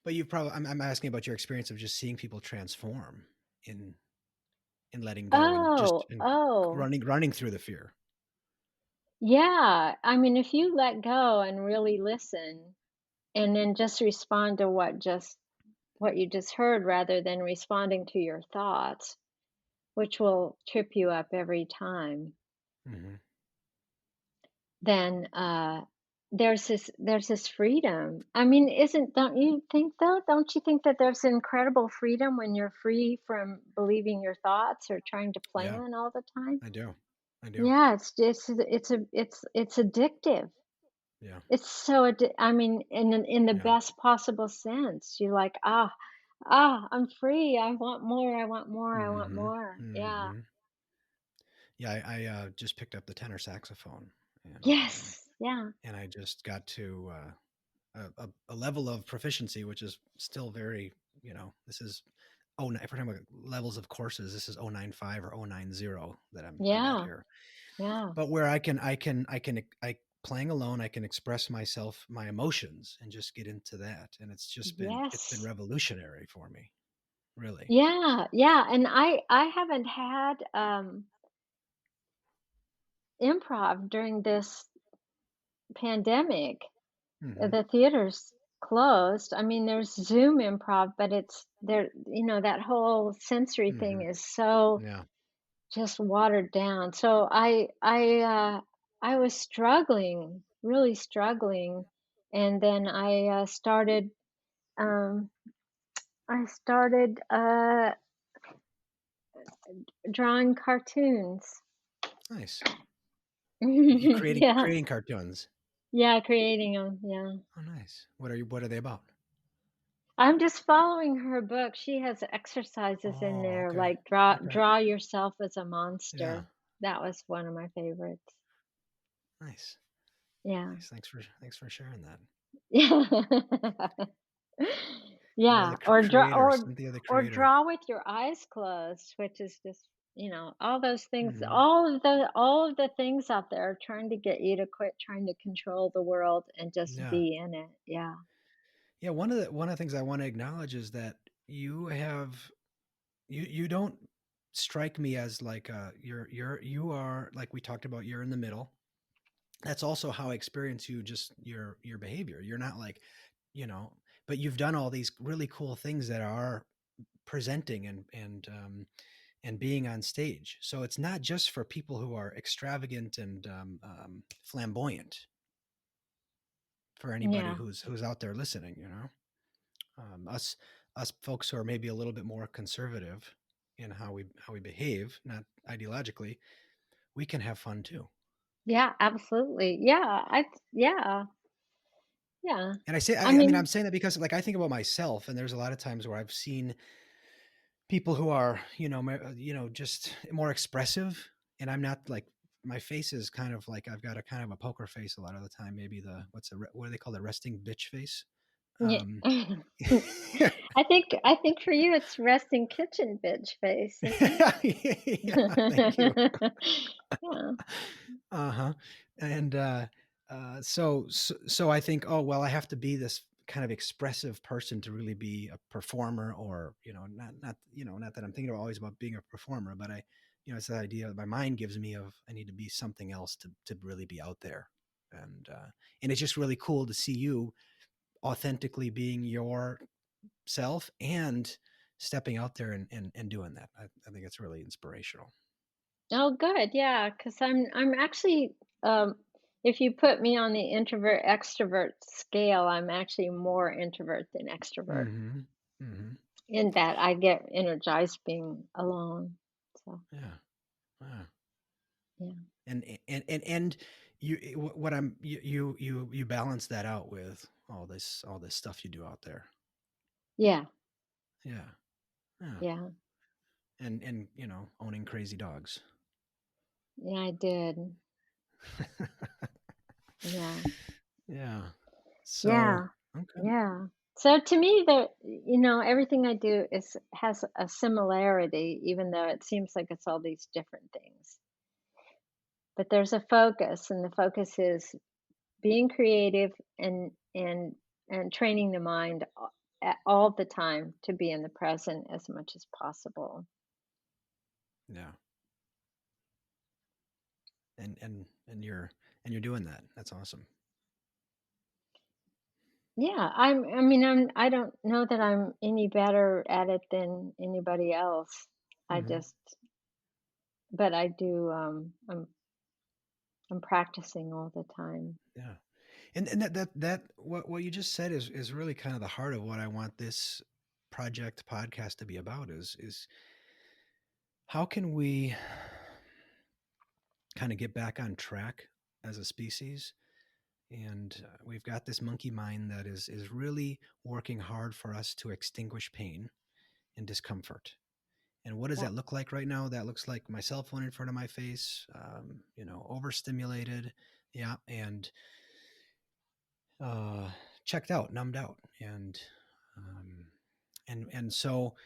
But you've probably I'm asking about your experience of just seeing people transform in in letting go and just Oh, in oh, running through the fear. yeah, I mean, if you let go and really listen, and then just respond to what you just heard rather than responding to your thoughts, which will trip you up every time, Mhm. then, there's this freedom. I mean, isn't don't you think though? Don't you think that there's incredible freedom when you're free from believing your thoughts or trying to Yeah, plan all the time? I do. I do. Yeah, it's addictive. Yeah. It's so I mean, in the Yeah. best possible sense. You're like, I'm free. I want more. I want more. I want Mhm. more." Yeah. Mhm. Yeah, I just picked up the tenor saxophone Yes. Yeah. and I just got to a level of proficiency which is still very, this is if we're talking about levels of courses, this is 095 or 090 that I'm at Yeah. here. Yeah. But where I playing alone, I can express myself, my emotions, and just get into that. And it's been Yes. revolutionary for me, really. Yeah. Yeah. And I haven't had improv during this pandemic. Hmm. The theater's closed. I mean, there's Zoom improv, but it's there, that whole sensory thing Hmm. is so Yeah. just watered down. So I was struggling, really struggling, and then um I started drawing cartoons. Nice. You Yeah. creating cartoons. Yeah, creating them. Yeah. Oh, nice. What are they about? I'm just following her book. She has exercises in Oh, there okay. like draw Okay. draw yourself as a Yeah. monster. That was one of my favorites. Nice. Yeah. Nice. Thanks for sharing that. Yeah. You're Yeah, the creator, Cynthia the or creator. draw with your eyes closed, which is just, all those things, Hmm. all of the things out there are trying to get you to quit trying to control the world and just Yeah. be in it. Yeah. Yeah, one of the things I want to acknowledge is that you don't strike me as like you are, like we talked about, you're in the middle. That's also how I experience you, just your behavior. You're not like, you know, but you've done all these really cool things that are presenting and being on stage. So it's not just for people who are extravagant and flamboyant. For anybody Yeah. who's out there listening, us folks who are maybe a little bit more conservative in how we behave, not ideologically, we can have fun too. Yeah, absolutely. Yeah. Yeah. And I say, I I mean, I'm mean, saying that because, like, I think about myself, and there's a lot of times where I've seen people who are, just more expressive. And I'm not like, my face is kind of like, I've got a kind of a poker face a lot of the time. Maybe what do they call the resting bitch face? Yeah. Um, I think for you it's resting kitchen bitch face, isn't yeah, thank you. it? Yeah. Uh-huh. And so I think, oh well, I have to be this kind of expressive person to really be a performer, or not that I'm thinking always about being a performer, but it's the idea that my mind gives me of I need to be something else to really be out there. And it's just really cool to see you authentically being yourself and stepping out there and doing that. I think it's really inspirational. Oh, good, yeah, because I 'cause I'm actually, um if you put me on the introvert extrovert scale, I'm actually more introvert than extrovert, Hmm. Hmm. in that I get energized being alone. So, Yeah. Yeah. yeah. And what I'm you balance that out with all this stuff you do out there. Yeah, Yeah. Yeah. yeah, And owning crazy dogs. yeah, I did. Yeah. Yeah. So, Yeah, okay. yeah. So to me, everything I do is has a similarity, even though it seems like it's all these different things. But there's a focus, and the focus is being creative and training the mind all the time to be in the present as much as possible. Yeah. And you're doing that. That's awesome. Yeah, I don't know that I'm any better at it than anybody else. I Hmm. just, but I do. I'm practicing all the time. Yeah. And that what you just said is really kind of the heart of what I want this project podcast to be about is how can we kind of get back on track as a species. And we've got this monkey mind that is really working hard for us to extinguish pain and discomfort. And what does Yeah. that look like right now? That looks like my cell phone in front of my face, overstimulated, yeah, and uh, checked out, numbed out, um, and so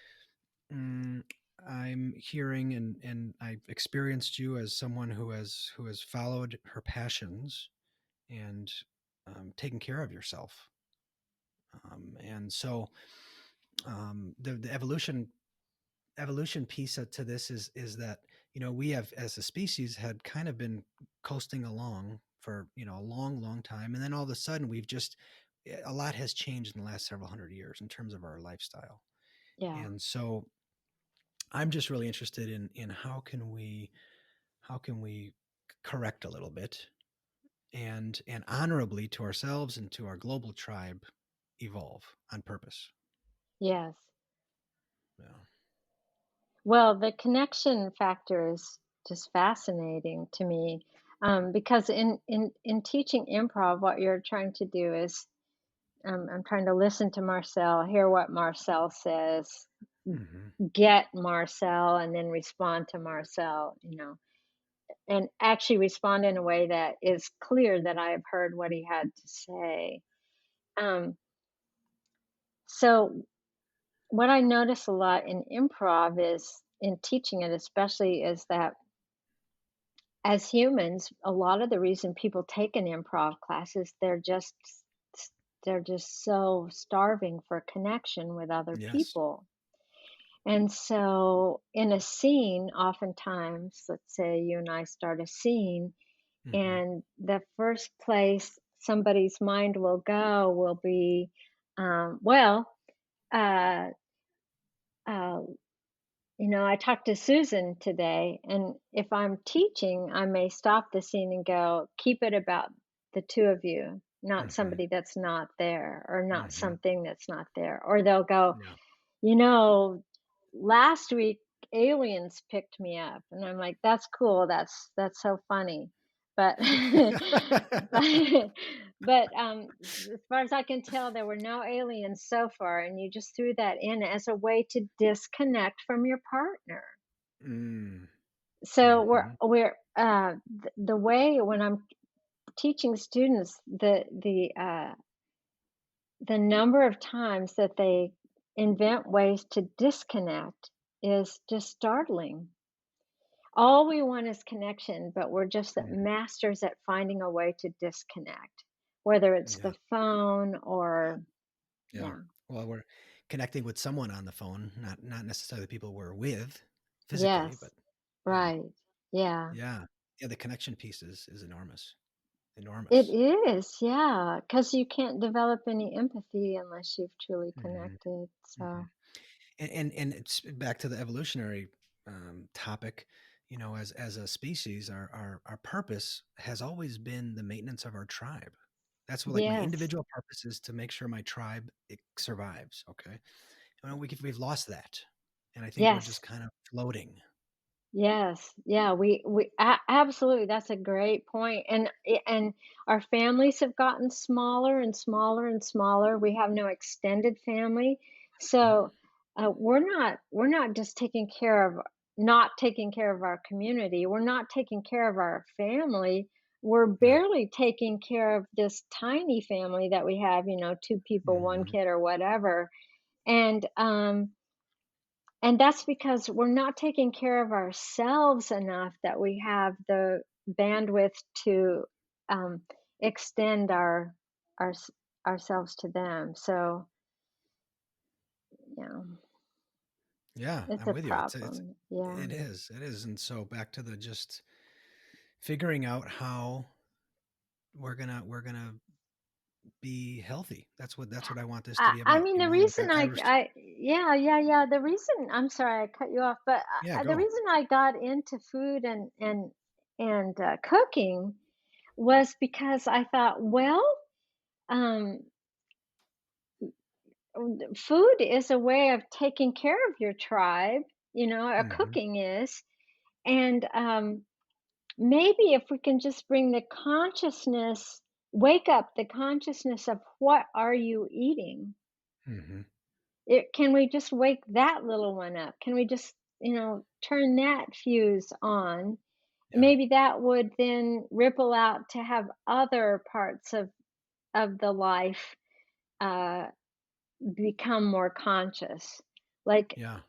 mm, I'm hearing and I've experienced you as someone who has followed her passions and taken care of yourself. And so the evolution piece to this is that we have as a species had kind of been coasting along for a long time, and then all of a sudden we've just a lot has changed in the last several hundred years in terms of our lifestyle. Yeah. And so I'm just really interested in how can we correct a little bit and honorably to ourselves and to our global tribe evolve on purpose. Yes. Yeah. Well, the connection factor is just fascinating to me, because in teaching improv, what you're trying to do is, I'm trying to listen to Marcel, hear what Marcel says, Hmm. get Marcel, and then respond to Marcel, and actually respond in a way that is clear that I've heard what he had to say. Um, so what I notice a lot in improv is in teaching it especially is that as humans, a lot of the reason people take an improv class is they're just so starving for connection with other Yes. people. And so in a scene, oftentimes, let's say you and I start a scene, Hmm. and the first place somebody's mind will go will be, well, uh, uh, I talked to Susan today, and if I'm teaching, I may stop the scene and go, keep it about the two of you, not Hmm. somebody that's not there, or not Hmm. something that's not there. Or they'll go, Yeah. you know, last week aliens picked me up. And I'm like, that's cool. That's so funny. But but But, as far as I can tell, there were no aliens so far, and you just threw that in as a way to disconnect from your partner. Mm, So mhm, the way when I'm teaching students, the number of times that they invent ways to disconnect is just startling. All we want is connection, but we're just the mhm, masters at finding a way to disconnect, whether it's yeah, the phone or yeah. yeah. Well, we're connecting with someone on the phone, not necessarily the people we're with physically, Yes. but yeah, Right. Yeah. yeah, yeah, the connection piece is enormous, It enormous. is, yeah, because you can't develop any empathy unless you've truly Mhm, connected, mhm. so And it's back to the evolutionary topic. You know, as a species, our purpose has always been the maintenance of our tribe. That's what, like, my yes. individual purpose is to make sure my tribe it survives. Okay, and we've lost that, and I think we're Yes. just kind of floating. Yes, yeah, absolutely. That's a great point. And our families have gotten smaller and smaller and smaller. We have no extended family, Yep. so we're not just not taking care of our community. We're not taking care of our family. We're Yeah. barely taking care of this tiny family that we have. Two people, one Hmm. kid, or whatever. And that's because we're not taking care of ourselves enough that we have the bandwidth to, um, extend our s ourselves to them, so, yeah, Yeah, it's I'm a with you. problem, yeah. It is, and so back to the just figuring out how we're gonna be healthy. That's what I want this to be I about. mean, You the know, like reason I res- I yeah, yeah, yeah, the reason I'm sorry I cut you off, but, yeah, the go. reason I got into food and cooking was because I thought, well, um food is a way of taking care of your tribe, Hmm. cooking is. And maybe if we can just bring wake up the consciousness of what are you eating? Hmm. Can we just wake that little one up? Can we just, turn that fuse on? Yeah, Maybe that would then ripple out to have other parts of the life uh, become more conscious. Like yeah.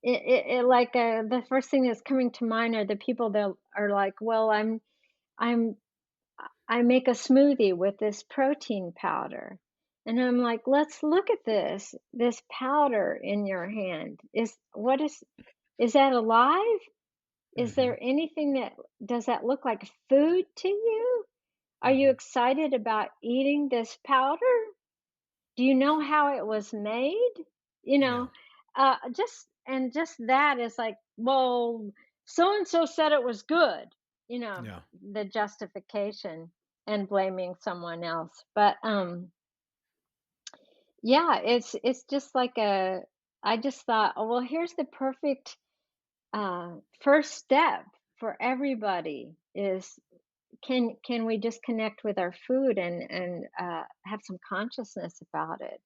the first thing that's coming to mind are the people that are like, "Well, I'm I make a smoothie with this protein powder." And I'm like, "Let's look at this powder in your hand. Is that alive? Is Hmm. there anything does that look like food to you? Are you Hmm. excited about eating this powder? Do you know how it was made?" You Yeah, know, just that is like, "Well, so and so said it was good," yeah, the justification and blaming someone else. But, yeah, it's just like I just thought, "Oh, well, here's the perfect, first step for everybody is can we just connect with our food and have some consciousness about it?"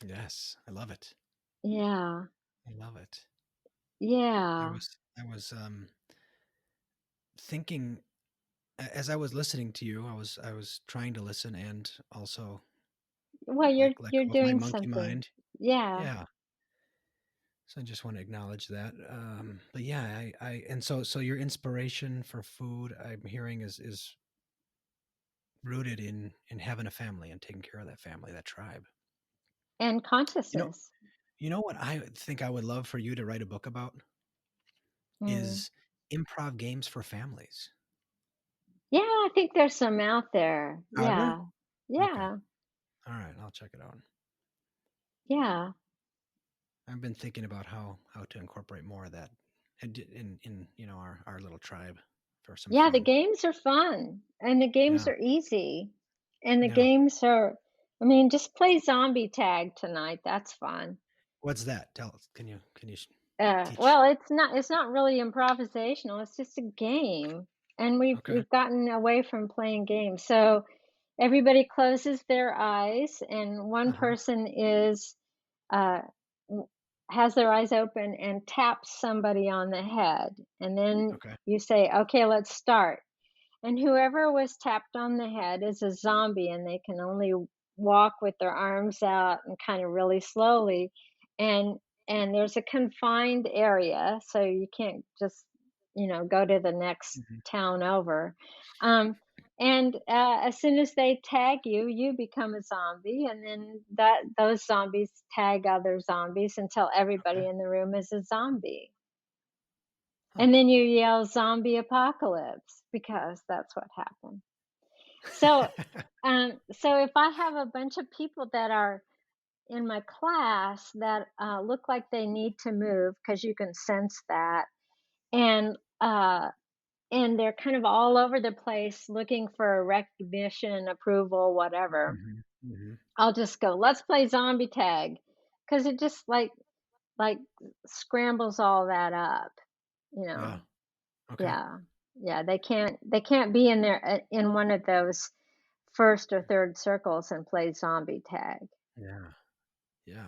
yes. I love it. Yeah. I love it. Yeah. I was thinking as I was listening to you. I was trying to listen and also Well, you're like let you're go of my doing monkey something. mind. Yeah. Yeah. So I just want to acknowledge that. But yeah, so your inspiration for food I'm hearing is rooted in having a family and taking care of that family, that tribe. And You know, consciousness. you know what I think I would love for you to write a book about Mm. is improv games for families. Yeah, I think there's some out there. Are there? Yeah. Okay. Yeah. All right, I'll check it out. Yeah. I've been thinking about how to incorporate more of that in our little tribe for some Yeah, the fun. games are fun and the games Yeah. are easy. And the Yeah. games are I mean, just play zombie tag tonight. That's fun. What's that? Tell us. Can you teach? Well, it's not really improvisational. It's just a game. and we've Okay. we've gotten away from playing games. So everybody closes their eyes, and one Uh-huh. person is uh, w- has their eyes open and taps somebody on the head, and then Okay. you say, "Okay, let's start." And whoever was tapped on the head is a zombie, and they can only walk with their arms out and kind of really slowly. And and there's a confined area, so you can't just, go to the next Mhm. town over. Um, and as soon as they tag you, you become a zombie, and then those zombies tag other zombies until everybody Okay. in the room is a zombie. Huh. And then you yell zombie apocalypse because that's what happened. So, so if I have a bunch of people that are in my class that look like they need to move, because you can sense that, and and they're kind of all over the place looking for recognition, approval, whatever. Mhm. Mhm. I'll just go, let's play zombie tag, because it just like scrambles all that up, you Yeah. know. Okay. Yeah. Yeah, they can't be in there, in one of those first or third circles and play zombie tag. Yeah. Yeah.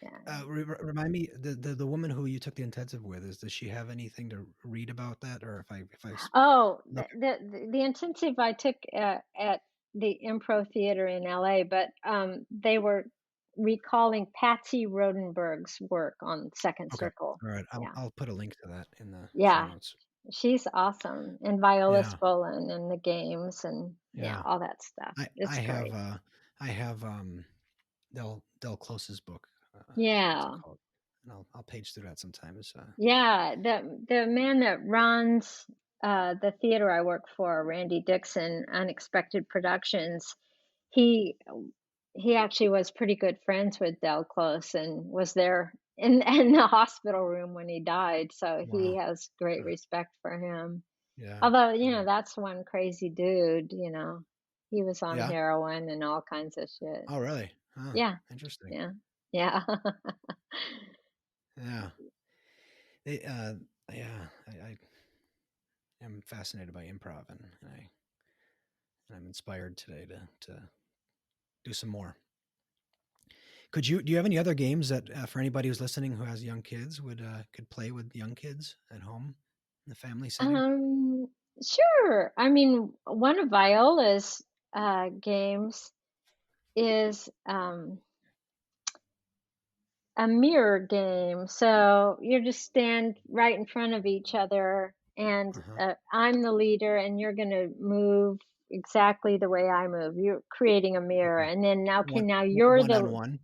Yeah. Remind me, the woman who you took the intensive with, does she have anything to read about that? Or if I Oh, look. the intensive I took, at the Improv Theater in LA, but, they were recalling Patsy Rodenburg's work on Second Okay. Circle. All right. I'll Yeah. I'll put a link to that in the show Yeah, notes. she's awesome, and Viola Yeah. Spolin and the games and, yeah, Yeah. all that stuff. I It's have, great. I have, Del Close's book, what's it Yeah. called? And I'll page through that sometimes, Yeah, the man that runs, the theater I work for, Randy Dixon, Unexpected Productions, he he actually was pretty good friends with Del Close and was there in the hospital room when he died, so he wow. has great Uh, respect for him. yeah. Although, Yeah. that's one crazy dude, he was on Yeah? heroin and all kinds of shit. Oh, really? Huh, Yeah, interesting. yeah, yeah. Yeah. They, yeah, I am fascinated by improv, and I'm inspired today to do some more. Do you have any other games that, for anybody who's listening who has young kids, could play with young kids at home in the family setting? Um, sure. I mean, one of Viola's games is a mirror game. So you just stand right in front of each other, and Uh-huh. I'm the leader, and you're going to move exactly the way I move. You're creating a mirror, Okay. and then One now you're one on the one?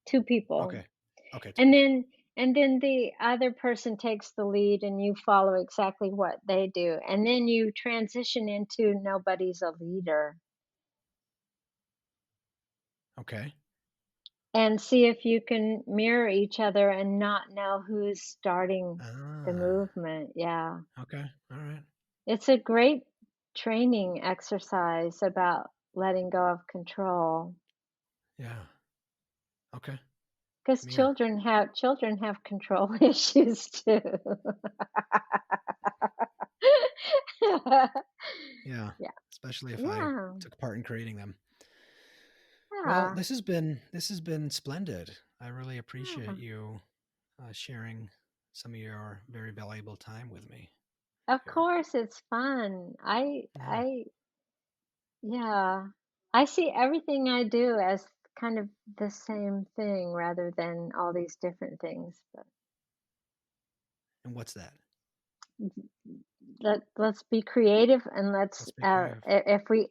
two people. Okay. Okay, 2 And people. then the other person takes the lead and you follow exactly what they do. And then you transition into nobody's a leader Okay. and see if you can mirror each other and not know who's starting the Ah, movement. Yeah. okay. All right. It's a great training exercise about letting go of control, Yeah. Okay. because Mirror. children have control issues too. Yeah. Yeah. Especially if I Yeah. took part in creating them. Well, Yeah. this has been splendid. I really Yeah. appreciate you sharing some of your very valuable time with me Of here. course, it's fun. Yeah. Yeah. I see everything I do as kind of the same thing rather than all these different things. But And what's that? let's be creative, and let's Let's be creative.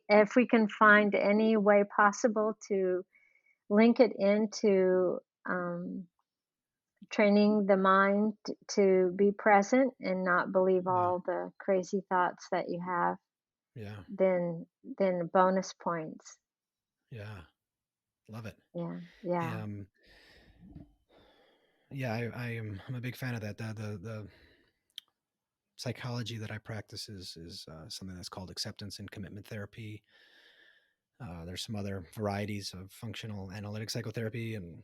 if we can find any way possible to link it into training the mind to be present and not believe Yeah. all the crazy thoughts that you have, Yeah. then bonus points. Yeah. Love it. Yeah, yeah. Um, yeah, I'm a big fan of that. The psychology that I practice is something that's called acceptance and commitment therapy. There's some other varieties of functional analytic psychotherapy, and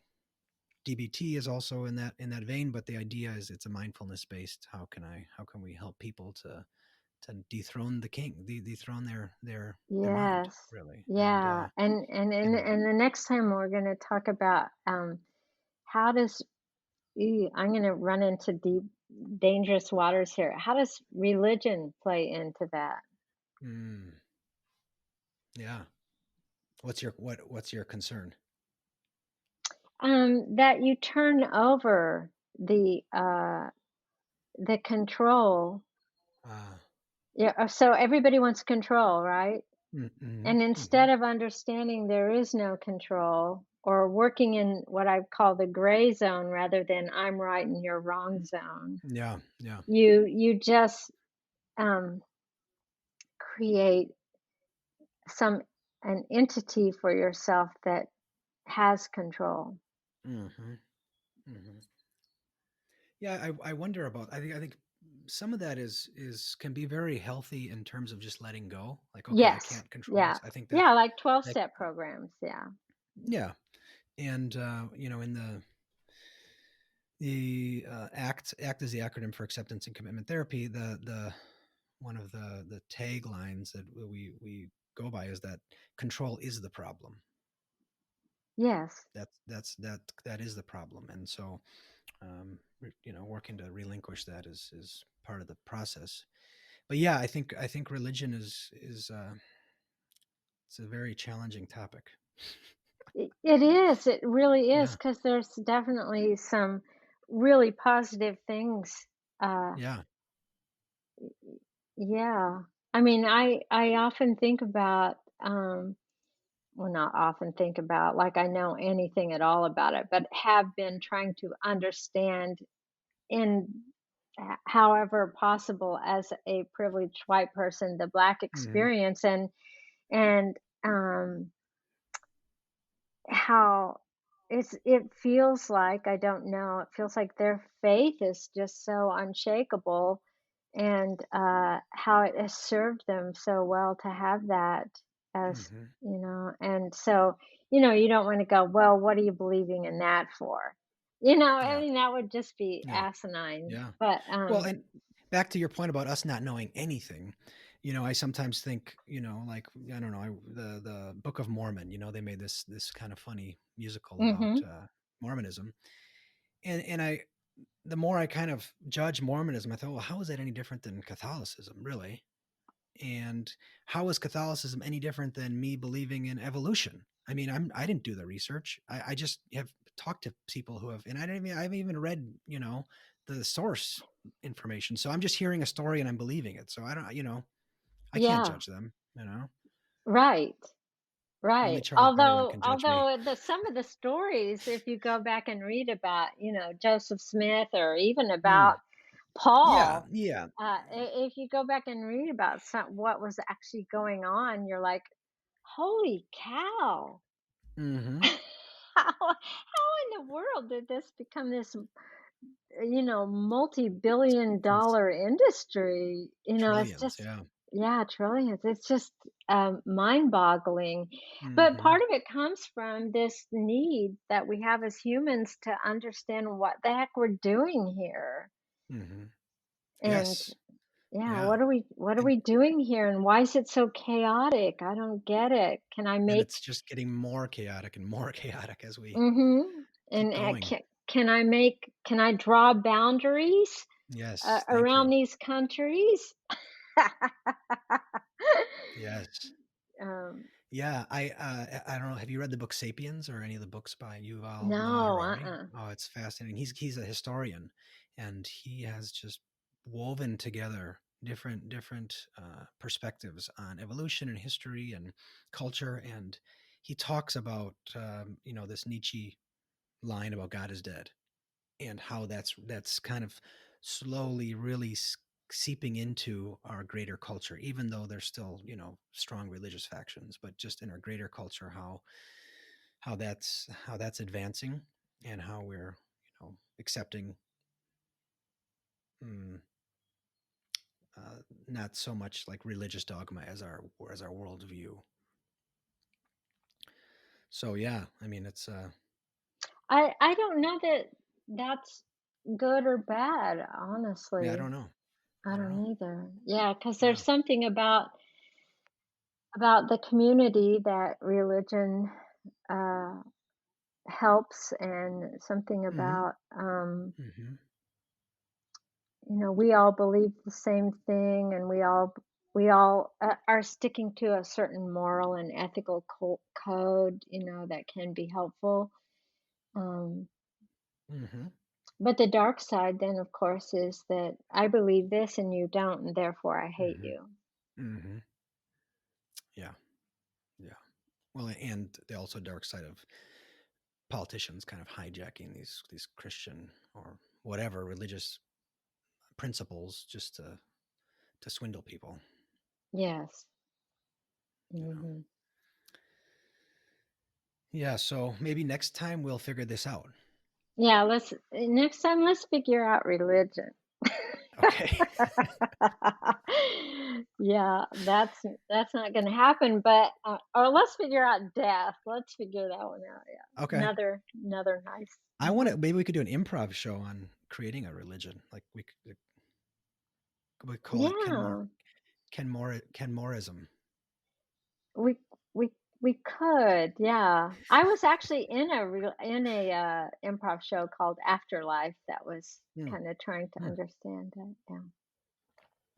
DBT is also in that vein. But the idea is it's a mindfulness based. How can we help people to to dethrone the king, dethrone their mind, Yes. really, Yeah. and And the next time we're going to talk about how does I'm going to run into deep dangerous waters here. How does religion play into that? mm, yeah. What's your concern? That you turn over the control. Ah, Yeah, so everybody wants control, right? mhm, And mhm. instead of understanding there is no control or working in what I call the gray zone rather than I'm right and you're wrong zone, Yeah, yeah. you just um, create some an entity for yourself that has control. Mhm, mhm. Yeah, I wonder about I think some of that is can be very healthy in terms of just letting go. Like, okay, I Yes. can't control this. Yeah. I think Yeah, like that 12-step programs. Yeah. yeah. And in the ACT is the acronym for acceptance and commitment therapy. The one of the taglines that we go by is that control is the problem. Yes. That is the problem. And so working to relinquish that is part of the process. But yeah, I think religion is it's a very challenging topic. It is. It really is Yeah, because there's definitely some really positive things. Uh, yeah. yeah. I mean, I often think about, well, not often think about like I know anything at all about it, but have been trying to understand in however possible as a privileged white person the Black Hmm. experience and how it feels like, I don't know, it feels like their faith is just so unshakable and how it has served them so well to have that as, Hmm. and so, you don't want to go, well, what are you believing in that for? I Yeah, mean, that would just be yeah, asinine. yeah. But Well, and back to your point about us not knowing anything, I sometimes think, like I don't know, the Book of Mormon. They made this kind of funny musical about mhm. Mormonism, and the more I kind of judge Mormonism, I thought, well, how is that any different than Catholicism, really? And how is Catholicism any different than me believing in evolution? I mean, I didn't do the research. I just have talked to people who have, and I haven't even read, the source information. So I'm just hearing a story and I'm believing it. So I don't, I can't Yeah, judge them. right. Only Right. Charles Darwin Although can judge me. although the some of the stories, if you go back and read about, Joseph Smith or even about Mm. Yeah, Paul, yeah. if you go back and read about what was actually going on, you're like, holy cow. Hmm. How in the world did this become this, multi-billion It's dollar industry? It's trillions. just, Yeah. yeah, trillions. It's just mind-boggling. But Hmm. part of it comes from this need that we have as humans to understand what the heck we're doing here. Hmm. And Yes. yeah, Yeah. what are And we doing here and why is it so chaotic? I don't get it. Can I and make it's just getting more chaotic and more chaotic as we Mhm. keep And going. can I draw boundaries Yes. Thank around you. these countries? Yes. um, Yeah, I don't know. Have you read the book *Sapiens* or any of the books by Yuval Noah no, Harari? uh-uh. Oh, it's fascinating. He's a historian, and he has just woven together different perspectives on evolution and history and culture. And he talks about this Nietzsche line about God is dead, and how that's kind of slowly really seeping into our greater culture, even though there's still strong religious factions, but just in our greater culture, how that's advancing, and how we're accepting, mm, not so much like religious dogma as our worldview. So yeah, I mean it's I don't know that that's good or bad, yeah, I honestly. don't know. I I don't know. don't either. Yeah, because Yeah. there's something about the community that religion, uh, helps, and something Mhm. about, Mhm. we all believe the same thing, and we all are sticking to a certain moral and ethical code, that can be helpful. Um, Mhm. but the dark side, then, of course, is that I believe this and you don't, and therefore I hate Mhm. you. Mhm. Yeah. Yeah. Well, and the also dark side of politicians kind of hijacking these Christian or whatever religious principles just to swindle people. Yes. You know. Hmm. Yeah. So maybe next time we'll figure this out. Yeah. Let's next time. Let's figure out religion. Okay. Yeah, that's not going to happen. But or let's figure out death. Let's figure that one out. Yeah, Okay. another nice I want to. one. Maybe we could do an improv show on creating a religion. Like we call it Yeah, Kenmorism. we we we could. Yeah, I was actually in a improv show called Afterlife that was Hmm. kind of trying to Hmm. understand that. Yeah,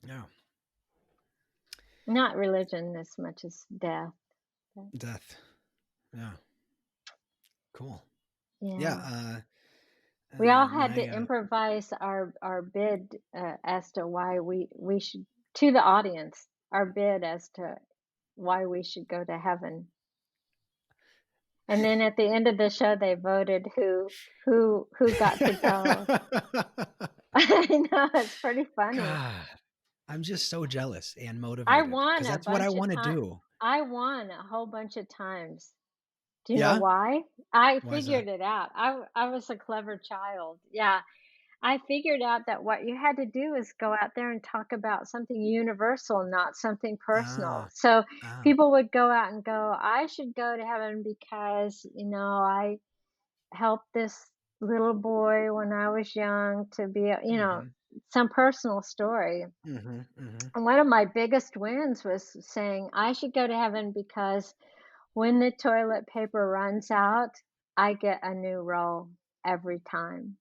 Yeah. not religion as much as death. But Death. Yeah. Cool. Yeah. yeah. We all had My to improvise our bid, as to why we should, to the audience, our bid as to why we should go to heaven. And then at the end of the show, they voted who got to go. I know, it's pretty funny. God, I'm just so jealous and I motivated because won a that's what I bunch of want to time. do. I won a whole bunch of times. Do you know Yeah? why? I Why is that? figured it out. I was a clever child. Yeah. I figured out that what you had to do is go out there and talk about something universal, not something personal. Ah, So ah. people would go out and go, I should go to heaven because, I helped this little boy when I was young to be, Mhm. some personal story. Mhm. Mhm. And one of my biggest wins was saying, I should go to heaven because when the toilet paper runs out, I get a new roll every time.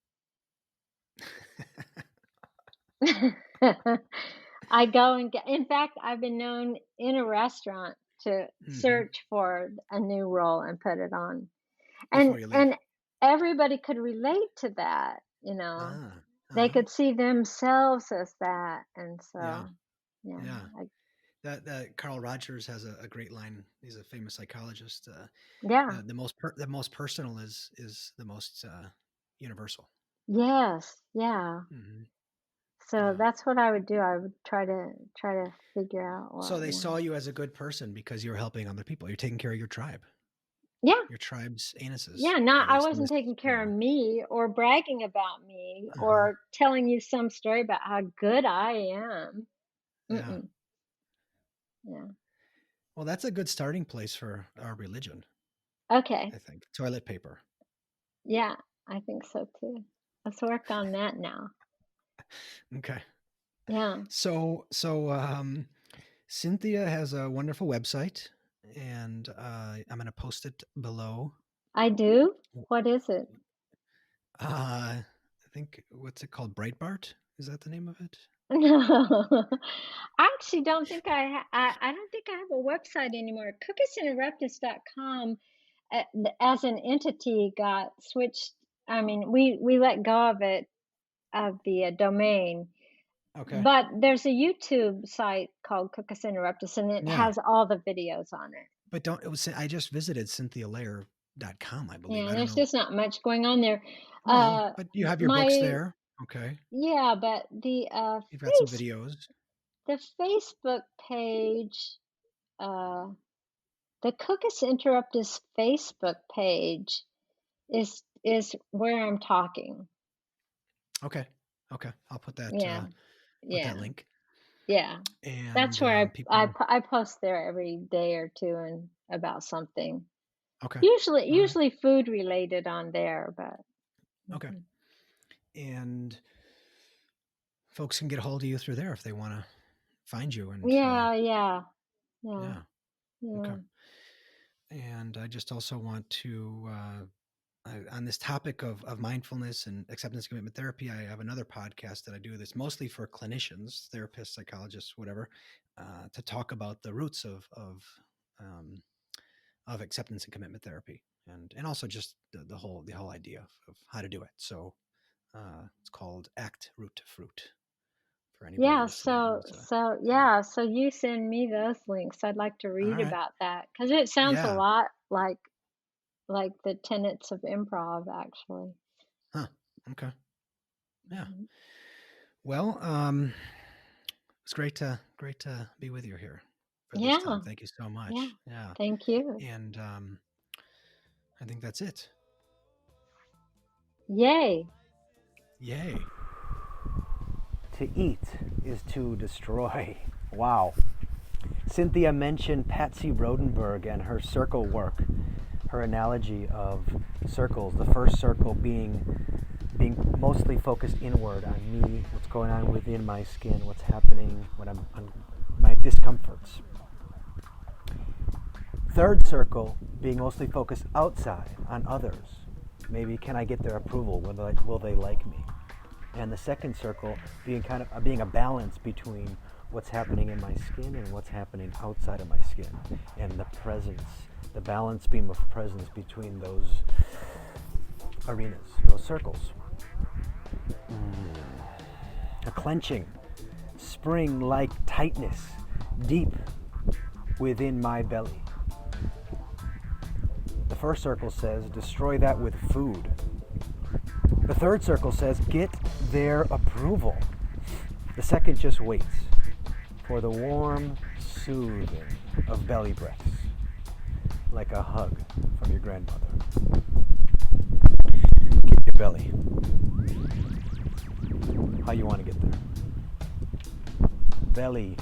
I go and get, in fact, I've been known in a restaurant to Mhm. search for a new roll and put it on. And Before you leave. and everybody could relate to that, Ah. They Uh-huh. could see themselves as that. And Yeah. so, yeah, Yeah. I, That Carl Rogers has a great line. He's a famous psychologist. yeah, The most personal is the most universal. yeah. Mhm. So Yeah. that's what I would do. I would try to figure out So what, they saw you as a good person because you're helping other people. You're taking care of yeah. your tribe's anuses, Yeah, at not I least in wasn't this, taking you care of know. me or bragging about me Uh-huh. or telling you some story about how good I am. Yeah. Mm-mm. Yeah. Well, that's a good starting place for our religion, Okay. I think. Toilet paper. Yeah, I think so too. Let's work on that now. Okay. Yeah, So Cynthia has a wonderful website, and I'm going to post it below. I do. What is it? I think what's it called? Breitbart? Is that the name of it? No, I actually don't think I don't think I have a website anymore. Cookiesanderuptus.com, as an entity, got switched. I mean, we let go of it, of the domain. Okay. But there's a YouTube site called Cookus Interruptus, and it Yeah. has all the videos on it. But don't it was I just visited cynthialair.com, I believe. Yeah, I and don't there's know. just not much going on there. Well, Uh, but you have your books my there. Okay. Yeah, but the You've got some videos. the Facebook page, uh, the Cookus Interruptus Facebook page is where I'm talking. Okay. Okay. I'll Yeah, put that yeah, link. yeah. That's And where people I post there every day or two and about something. okay. Usually All right. usually food related on there, but Okay. mhm. And folks can get a hold of you through there if they want to find you. And Yeah, yeah, yeah, yeah, okay. yeah. And I just also want to, on this topic of mindfulness and acceptance commitment therapy, I have another podcast that I do that's mostly for clinicians, therapists, psychologists, whatever, to talk about the roots um, of acceptance and commitment therapy, and also just the whole idea of how to do it. So it's called Act Root to Fruit for anybody Yeah, listening who so wants to. so Yeah. yeah, so you send me those links. I'd like to All read right. about that because it sounds a Yeah. lot like the tenets of improv, actually. Huh. Okay. Yeah. Mhm. Well, it's great to be with you here for this time. Yeah, Thank you so yeah. much. Yeah. Thank you. And I think that's it. Yay. Yay. To eat is to destroy. Wow. Cynthia mentioned Patsy Rodenburg and her circle work, her analogy of circles, the first circle being mostly focused inward on me, what's going on within my skin, what's happening, my discomforts. Third circle being mostly focused outside on others. Maybe can I get their approval? Will they like me? And the second circle being a balance between what's happening in my skin and what's happening outside of my skin, and the presence, the balance beam of presence between those arenas, those circles. A clenching, spring-like tightness deep within my belly. The first circle says, destroy that with food. The third circle says, get their approval. The second just waits for the warm soothing of belly breaths, like a hug from your grandmother. Get your belly. How you want to get there? Belly